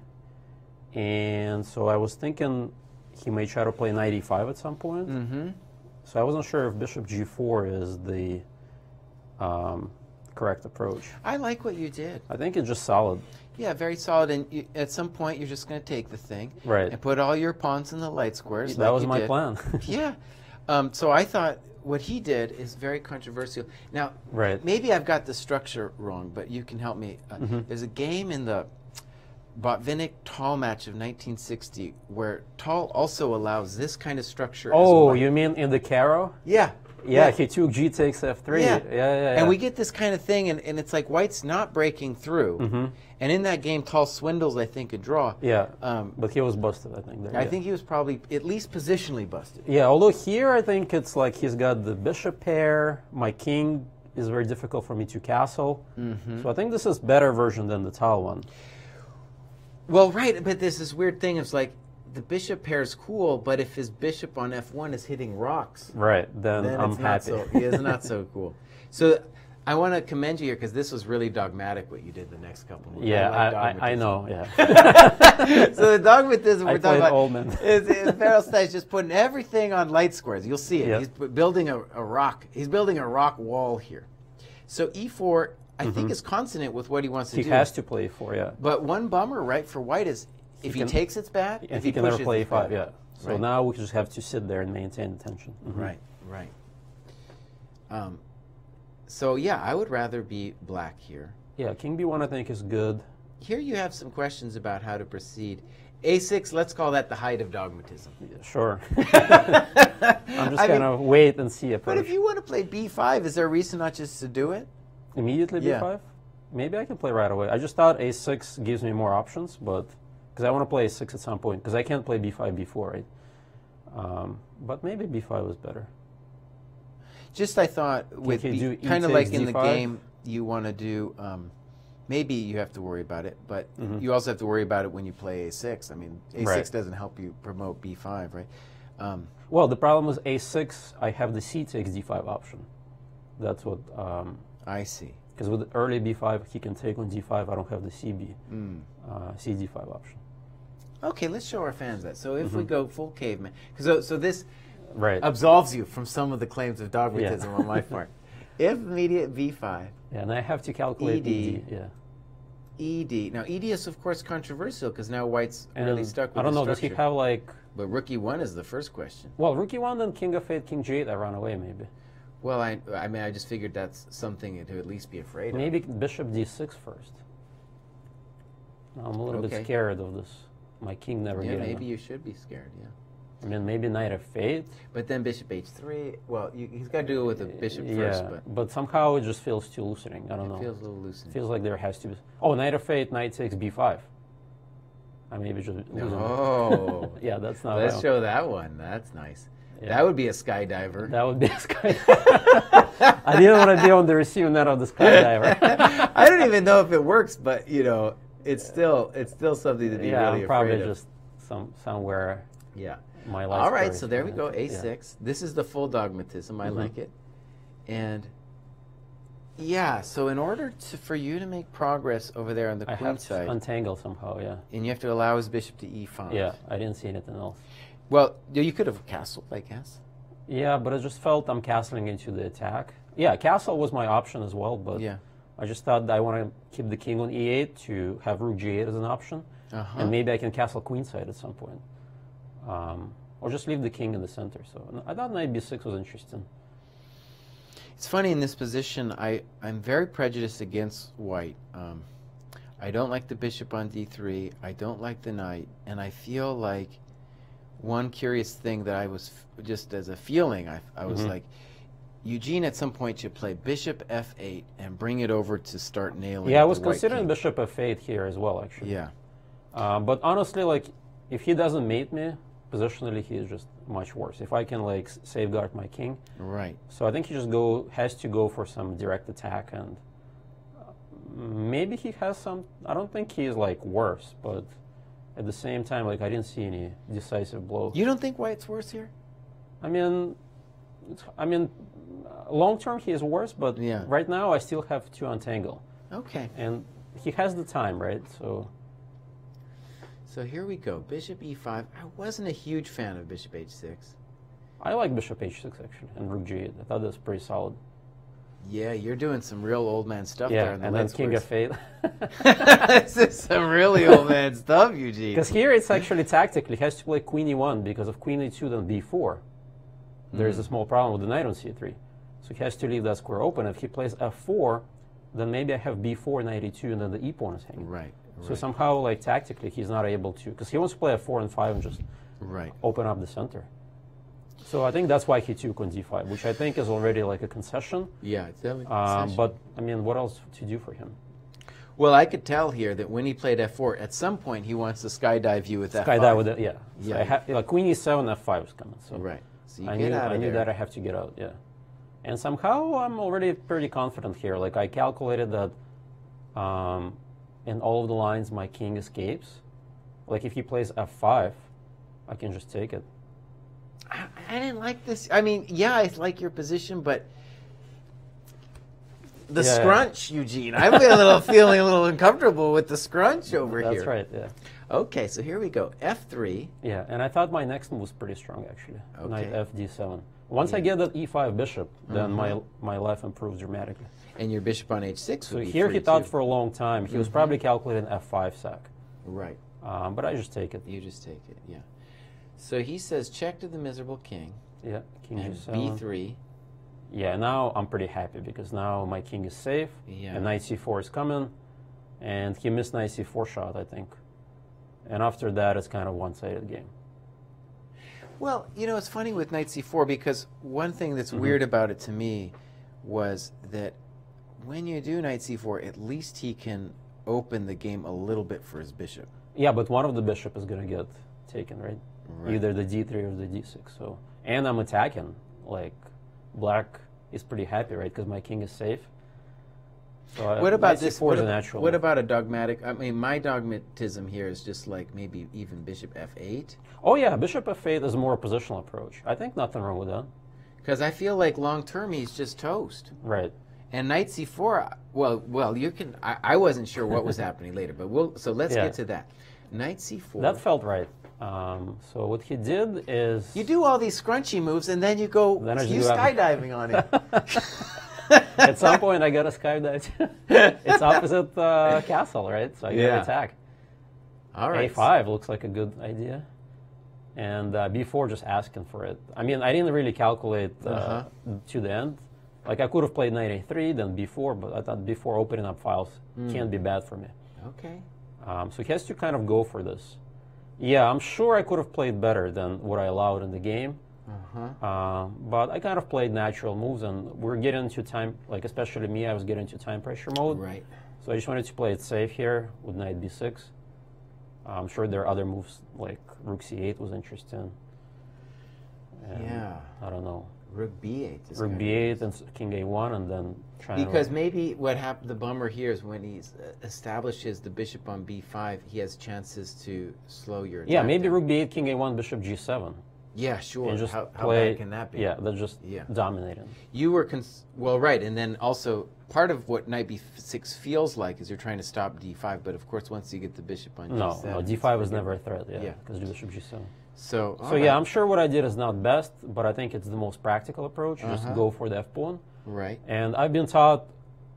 and so I was thinking he may try to play knight e5 at some point. So I wasn't sure if bishop g4 is the correct approach. I like what you did. I think it's just solid. Yeah, very solid. And at some point, you're just going to take the thing Right. and put all your pawns in the light squares. That was my plan. Yeah. So I thought what he did is very controversial. Now, Right. maybe I've got the structure wrong, but you can help me. There's a game in the Botvinnik-Tal match of 1960 where Tal also allows this kind of structure. Oh, as you mean in the Caro? Yeah. Yeah, he took G takes F3. Yeah. And we get this kind of thing, and it's like White's not breaking through. And in that game, Tal swindles, I think, a draw. Yeah, but he was busted, I think. There. I think he was probably at least positionally busted. Yeah, although here I think it's like he's got the bishop pair, my king is very difficult for me to castle. So I think this is better version than the Tal one. Well, right, but there's this weird thing. It's like the bishop pair is cool, but if his bishop on F1 is hitting rocks, Right, then I'm it's happy. It's not so cool. So I want to commend you here because this was really dogmatic what you did the next couple of Yeah, like I know, yeah. So the dogmatism we're I talking played about old man. is Perelstein's just putting everything on light squares. You'll see it. Yep. He's building a rock. He's building a rock wall here. So E4, I think, is consonant with what he wants to He do. has to play E4, yeah. But one bummer, right, for White is if he can- takes it's bad. And If he can never pushes, play it's E5, bad. yeah. So Right. now we just have to sit there and maintain the tension. Right. So yeah, I would rather be black here. Yeah, King B1 I think is good. Here you have some questions about how to proceed. A6, let's call that the height of dogmatism. Yeah, sure. I'm just going to wait and see approach. But if you want to play B5, is there a reason not just to do it? Immediately Yeah. B5? Maybe I can play right away. I just thought A6 gives me more options, but because I want to play A6 at some point, because I can't play B5, B4, right? But maybe B5 is better. Just I thought with you do E kind of like takes in the D5? game, you want to do. Maybe you have to worry about it, but you also have to worry about it when you play A6. I mean, A6 Right. doesn't help you promote B5, right? Well, the problem with A6, I have the C takes D5 option. That's what. I see. Because with early B5, he can take on D5. I don't have the CB, CD5 option. Okay, let's show our fans that. So if we go full caveman, so this Right. absolves you from some of the claims of dogmatism on my part. If immediate B5, Yeah, and I have to calculate ED. ED. Yeah. ED. Now ED is of course controversial because now White's really And stuck with I don't the know. Does he structure. have like? But Rookie 1 is the first question. Well, Rookie 1, then King of 8, King G8. I run away maybe. Well, I mean, I just figured that's something to at least be afraid of. Maybe Bishop D6 first. I'm a little Okay. bit scared of this. My king never Yeah, getting maybe it. you should be scared, yeah. I mean, maybe Knight F8. But then Bishop H3, well, he's got to do it with the bishop first, Yeah, but but somehow it just feels too loosening. I don't know. it feels a little loosening. Feels like there has to be. Oh, Knight F8, Knight takes B5. I maybe just losing. Oh. Yeah, that's not. Let's well. show that one. That's nice. Yeah. That would be a skydiver. That would be a sky. I didn't want to be on the receiving end of the skydiver. I don't even know if it works, but you know, it's still something to be Yeah, really I'm probably afraid of. just somewhere. Yeah. My life All right, story so there we is go, behind it. A6. This is the full dogmatism. I like it. And yeah, so in order for you to make progress over there on the I queen have to side, untangle somehow. Yeah. and you have to allow his bishop to E5. Yeah, I didn't see anything else. Well, you could have castled, I guess. Yeah, but I just felt I'm castling into the attack. Yeah, castle was my option as well, but Yeah. I just thought that I want to keep the king on E8 to have rook G8 as an option, and maybe I can castle queenside at some point, or just leave the king in the center. So I thought knight B6 was interesting. It's funny in this position. I'm very prejudiced against white. I don't like the bishop on D3. I don't like the knight, and I feel like one curious thing that I was just as a feeling. I was like, Eugene at some point should play bishop F8 and bring it over to start nailing. Yeah, I was the white considering king. bishop F8 here as well, actually. Yeah. But honestly, like, if he doesn't mate me, positionally he is just much worse. If I can like safeguard my king, Right. so I think he just has to go for some direct attack, and maybe he has some. I don't think he is like worse, but at the same time, like I didn't see any decisive blow. You don't think white's worse here? I mean, long term he is worse, but Yeah. right now I still have to untangle, Okay. and he has the time, right? So here we go. Bishop E5. I wasn't a huge fan of bishop H6. I like bishop H6 actually, and rook G8. I thought that's pretty solid. Yeah, you're doing some real old man stuff Yeah, there in the and then light king squares. F8. This is some really old man stuff, Eugene. Because here it's actually tactically, he has to play queen E1 because of queen E2 then B4. there's a small problem with the knight on c3. So he has to leave that square open. If he plays f4, then maybe I have b4, knight e2, and then the e-pawn is hanging. Right. So somehow, like, tactically, he's not able to, because he wants to play f4 and 5 and just open up the center. So I think that's why he took on d5, which I think is already like a concession. Yeah, it's definitely a concession. But, I mean, what else to do for him? Well, I could tell here that when he played f4, at some point he wants to skydive you with f5. Skydive with it, yeah. So Yeah. like queen e7, f5 is coming. So Right. So you I get knew, out of I knew there. that I have to get out, yeah. And somehow I'm already pretty confident here. Like, I calculated that in all of the lines my king escapes. Like, if he plays f5, I can just take it. I didn't like this. I mean, yeah, I like your position, but the scrunch, Eugene. I'm feeling a little uncomfortable with the scrunch over here. That's right, yeah. Okay, so here we go. F3. Yeah, and I thought my next move was pretty strong, actually. Okay. Knight fd7. Once I get that e5 bishop, then my life improves dramatically. And your bishop on h6 So would be here free he thought too. for a long time. He was probably calculating f5 sack. Right. But I just take it. You just take it, yeah. So he says check to the miserable king. Yeah, king And g7. b3. Yeah, now I'm pretty happy because now my king is safe. Yeah. And knight c4 is coming. And he missed knight c4 shot, I think. And after that, it's kind of one-sided game. Well, you know, it's funny with knight c4 because one thing that's weird about it to me was that when you do knight c4, at least he can open the game a little bit for his bishop. Yeah, but one of the bishop is going to get taken, right? Right. Either the d3 or the d6. So, and I'm attacking. Like, black is pretty happy, right? Because my king is safe. So What about knight this? c4 What, is a ab- natural what move. about a dogmatic? I mean, my dogmatism here is just like maybe even bishop f8. Oh yeah, bishop f8 is a more positional approach. I think nothing wrong with that. Because I feel like long term he's just toast. Right. And knight c4, well, you can. I wasn't sure what was happening later, but so let's get to that. Knight c4. That felt right. So what he did is You do all these scrunchy moves, and then you go Then I just you do skydiving on it. at some point I got a skydive. It's opposite castle, right? So I got to attack. All right. A5 looks like a good idea. And b4 just asking for it. I mean, I didn't really calculate to the end. Like, I could have played knight a3, then b4, but I thought b4 opening up files can't be bad for me. Okay. So he has to kind of go for this. Yeah, I'm sure I could have played better than what I allowed in the game. But I kind of played natural moves, and we're getting into time, like especially me, I was getting into time pressure mode. Right. So I just wanted to play it safe here with knight b6. I'm sure there are other moves, like rook c8 was interesting. And Yeah. I don't know. Rook b8. Is Rook kinda b8 and king a1, and then trying Because to... maybe what happened, the bummer here is when he establishes the bishop on b5, he has chances to slow your attack Yeah, maybe down. rook b8, king a1, bishop g7. Yeah, sure. And just how play... bad can that be? Yeah, that's just dominating. You were, well, right, and then also part of what knight b6 feels like is you're trying to stop d5, but of course once you get the bishop on No, g7... no, d5 was never a threat, because the bishop g7. So yeah, I'm sure what I did is not best, but I think it's the most practical approach. Just go for the f-pawn. Right. And I've been taught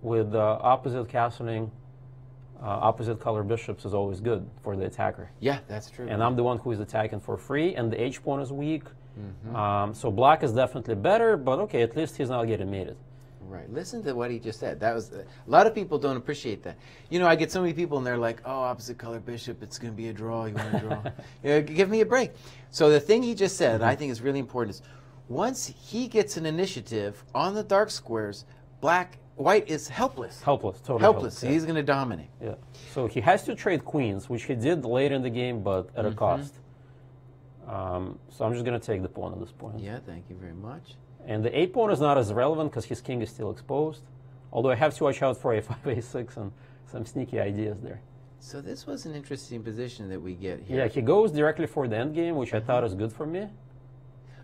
with opposite castling, opposite color bishops is always good for the attacker. Yeah, that's true. And I'm the one who is attacking for free, and the h-pawn is weak. So black is definitely better, but okay, at least he's not getting mated. Right. Listen to what he just said. That was a lot of people don't appreciate that. You know, I get so many people and they're like, "Oh, opposite color bishop, it's going to be a draw. You want to draw? Give me a break." So the thing he just said, I think is really important, is once he gets an initiative on the dark squares, white is helpless. Helpless, totally Helpless. yeah. He's going to dominate. Yeah. So he has to trade queens, which he did later in the game, but at a cost. So I'm just going to take the pawn at this point. Yeah. Thank you very much. And the a-pawn is not as relevant because his king is still exposed. Although I have to watch out for a5, a6, and some sneaky ideas there. So this was an interesting position that we get here. Yeah, he goes directly for the endgame, which I thought is good for me.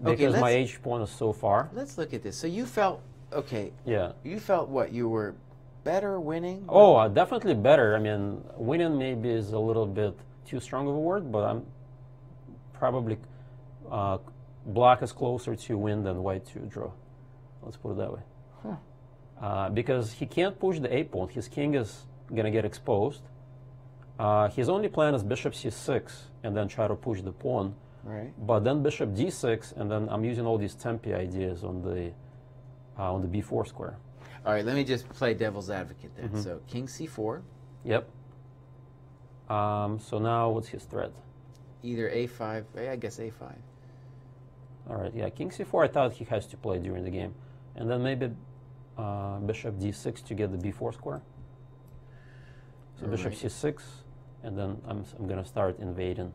Because my h-pawn is so far. Let's look at this. So you felt, okay. Yeah. You felt what? You were better winning? Oh, definitely better. I mean, winning maybe is a little bit too strong of a word, but I'm probably... black is closer to win than white to draw. Let's put it that way. Because he can't push the a-pawn. His king is going to get exposed. His only plan is bishop c6 and then try to push the pawn. Right. But then bishop d6, and then I'm using all these tempi ideas on the b4 square. All right, let me just play devil's advocate then. So king c4. Yep. So now what's his threat? Either a5, I guess a5. All right, yeah, king c4 I thought he has to play during the game. And then maybe bishop d6 to get the b4 square. So bishop c6, and then I'm going to start invading.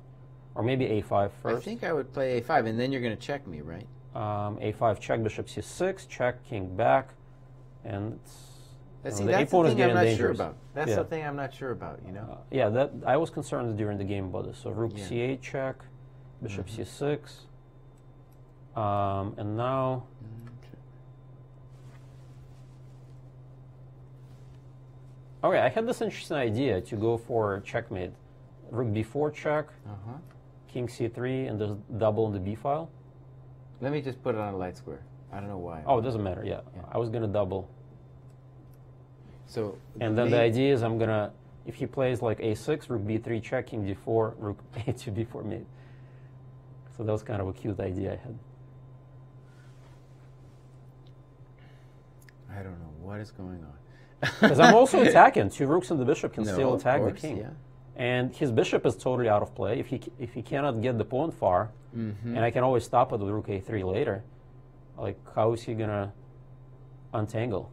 Or maybe a5 first. I think I would play a5, and then you're going to check me, right? a5 check, bishop c6, check, king back, and See, the that's the pawn is thing I'm getting not dangerous. sure about. That's Yeah. the thing I'm not sure about, you know? Yeah, that I was concerned during the game about this. So rook Yeah. c8 check, bishop c6, and now okay, I had this interesting idea to go for checkmate. Rook b4 check, king c3, and there's double in the b file. Let me just put it on a light square. I don't know why. Oh, it doesn't matter. Yeah, I was gonna double. So And then the idea is I'm gonna, if he plays like a6, rook b3 check, king d4, rook a2 b4 mate. So that was kind of a cute idea I had. I don't know what is going on. Because I'm also attacking. Two rooks and the bishop can No, still of attack course, the king. yeah. And his bishop is totally out of play. If he cannot get the pawn far, and I can always stop it with rook a3 later, like how is he gonna untangle?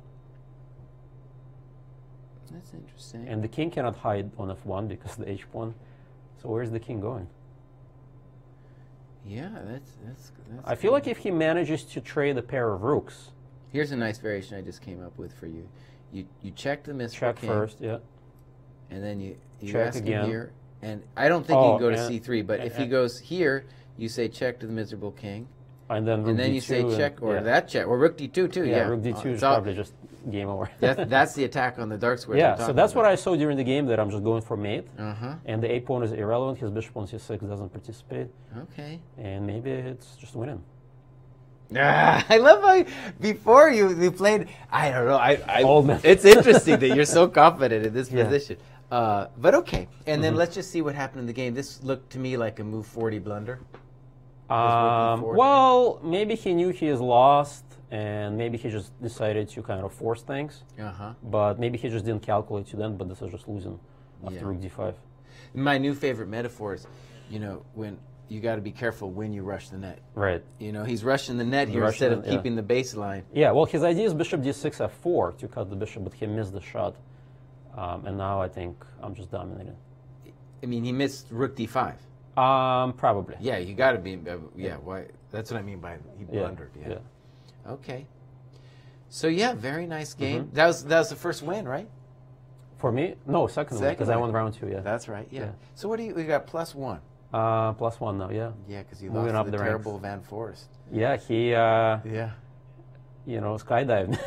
That's interesting. And the king cannot hide on f1 because the h pawn. So where's the king going? Yeah, that's I feel like if he manages to trade a pair of rooks, Here's a nice variation I just came up with for you. You check the miss check king, first, yeah. and then you Check ask again. him here. And I don't think you can go to and- c3, but if he goes here, you say check to the miserable king, And then rook and then d2 you say check, or yeah. that check, or rook d2 too. Yeah, rook d2 is It's all- probably just game over. that's the attack on the dark square. Yeah, so that's what I saw during the game, that I'm just going for mate. Uh-huh. And the a pawn is irrelevant. His bishop on c6 doesn't participate. Okay. And maybe it's just winning. I love how before you played. I don't know. Old man. It's interesting that you're so confident in this Yeah. position. But okay, and then let's just see what happened in the game. This looked to me like a move 40 blunder. Well, maybe he knew he is lost, and maybe he just decided to kind of force things. Uh-huh. But maybe he just didn't calculate to then, but this is just losing after Yeah. rook d5. My new favorite metaphor is, when you got to be careful when you rush the net. Right. He's rushing the net here rushing instead of it, yeah. keeping the baseline. Yeah, well, his idea is bishop d6 f4 to cut the bishop, but he missed the shot. And now I think I'm just dominating. I mean, he missed rook d5. Probably. Yeah, you got to be. Why? That's what I mean by he blundered. Yeah. Okay. So yeah, very nice game. That was the first win, right? For me, no, second one, because I won round 2. Yeah. That's right. Yeah. Yeah. So what do we got? +1. +1 now. Yeah. Yeah, because you Moving lost up to the the ranks. terrible Van Forest. Yeah, he Yeah. skydived.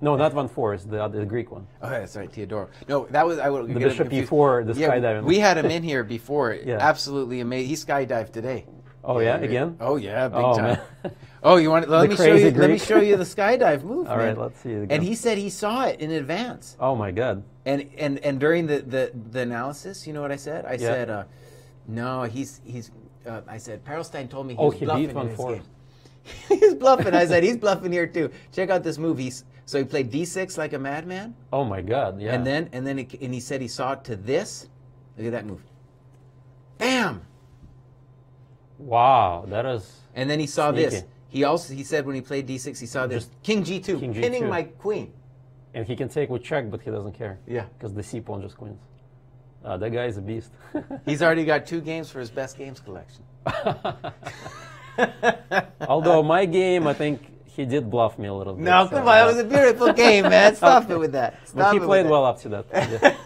No, not Van Forest, the Greek one. Oh, that's right, Theodoro. No, that was I would The bishop before the skydiving. We had him in here before. Yeah. Absolutely amazing. He skydived today. Oh yeah, again? Oh yeah, big Oh, time. man. Oh, you want? Let me show crazy you. Let me Greek. show you the skydive move. All man. right, let's see it again. And he said he saw it in advance. Oh my God. And during the analysis, you know what I said? I said, no, he's. I said Perelstein told me he was he bluffing beat Van in his Forest. game. He's bluffing. I said he's bluffing here too. Check out this move. So he played d6 like a madman. Oh my God, yeah. And then he said he saw it to this. Look at that move. Bam. Wow, that is. And then he saw this. Sneaky. He said when he played d6 he saw this. Just King g2, King pinning G2. my queen. And he can take with check, but he doesn't care. Yeah. Because the c pawn just wins. That guy is a beast. He's already got 2 games for his best games collection. Although my game, I think he did bluff me a little bit. No, so, come on, that was a beautiful game, man. Stop it with that. But Stop he it with played that. well up to that. Yeah.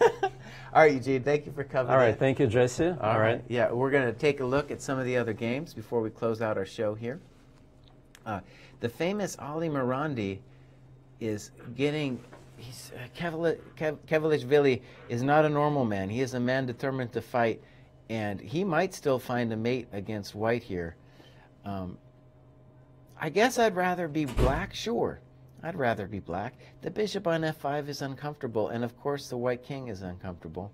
All right, Eugene, thank you for coming All right, in. thank you, Jesse. All right. Yeah, we're going to take a look at some of the other games before we close out our show here. The famous Ali Marandi is getting... Kevalishvili is not a normal man. He is a man determined to fight, and he might still find a mate against white here. I guess I'd rather be black, sure. I'd rather be black. The bishop on f5 is uncomfortable, and of course the white king is uncomfortable.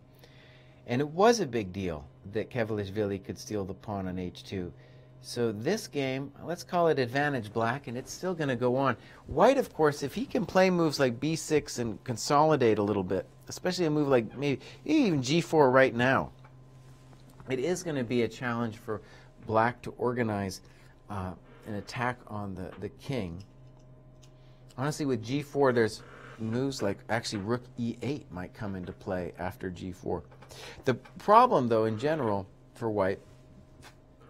And it was a big deal that Kevalishvili could steal the pawn on h2. So this game, let's call it advantage black, and it's still going to go on. White, of course, if he can play moves like b6 and consolidate a little bit, especially a move like maybe even g4 right now, it is going to be a challenge for black to organize an attack on the king. Honestly, with g4, there's moves like actually rook e8 might come into play after g4. The problem, though, in general for white,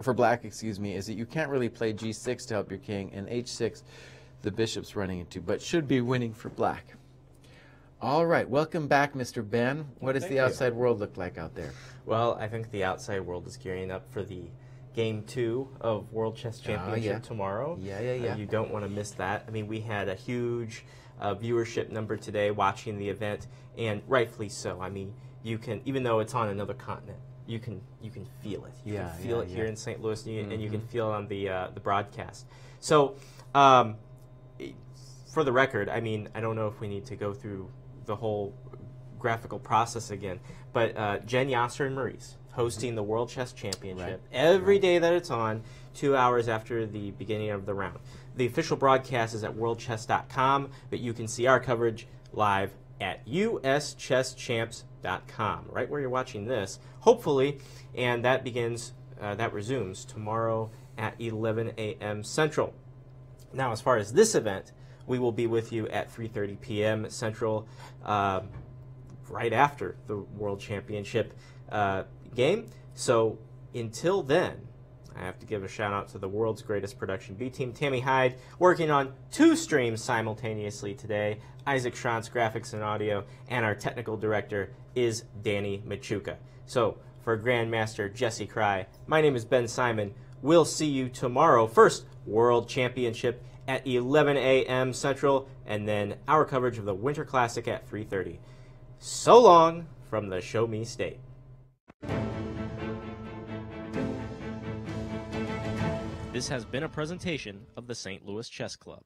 for black, excuse me, is that you can't really play g6 to help your king, and h6 the bishop's running into, but should be winning for black. All right, welcome back, Mr. Ben. What does the outside world look like out there? Well, I think the outside world is gearing up for the Game 2 of World Chess Championship tomorrow. Yeah. You don't want to miss that. I mean, we had a huge viewership number today watching the event, and rightfully so. I mean, you can, even though it's on another continent, you can feel it. You can feel it here in St. Louis, and you can feel it on the broadcast. So, for the record, I mean, I don't know if we need to go through the whole graphical process again, but Jen Yasser and Maurice hosting the World Chess Championship every day that it's on, 2 hours after the beginning of the round. The official broadcast is at worldchess.com, but you can see our coverage live at uschesschamps.com, right where you're watching this, hopefully, and that begins, that resumes tomorrow at 11 a.m. Central. Now, as far as this event, we will be with you at 3:30 p.m. Central, right after the World Championship game. So until then, I have to give a shout out to the world's greatest production B team, Tammy Hyde, working on 2 streams simultaneously today, Isaac Schrantz, graphics and audio, and our technical director is Danny Machuca. So for Grandmaster Jesse Kraai, my name is Ben Simon. We'll see you tomorrow. First, World Championship at 11 a.m. Central, and then our coverage of the Winter Classic at 3:30. So long from the Show Me State. This has been a presentation of the St. Louis Chess Club.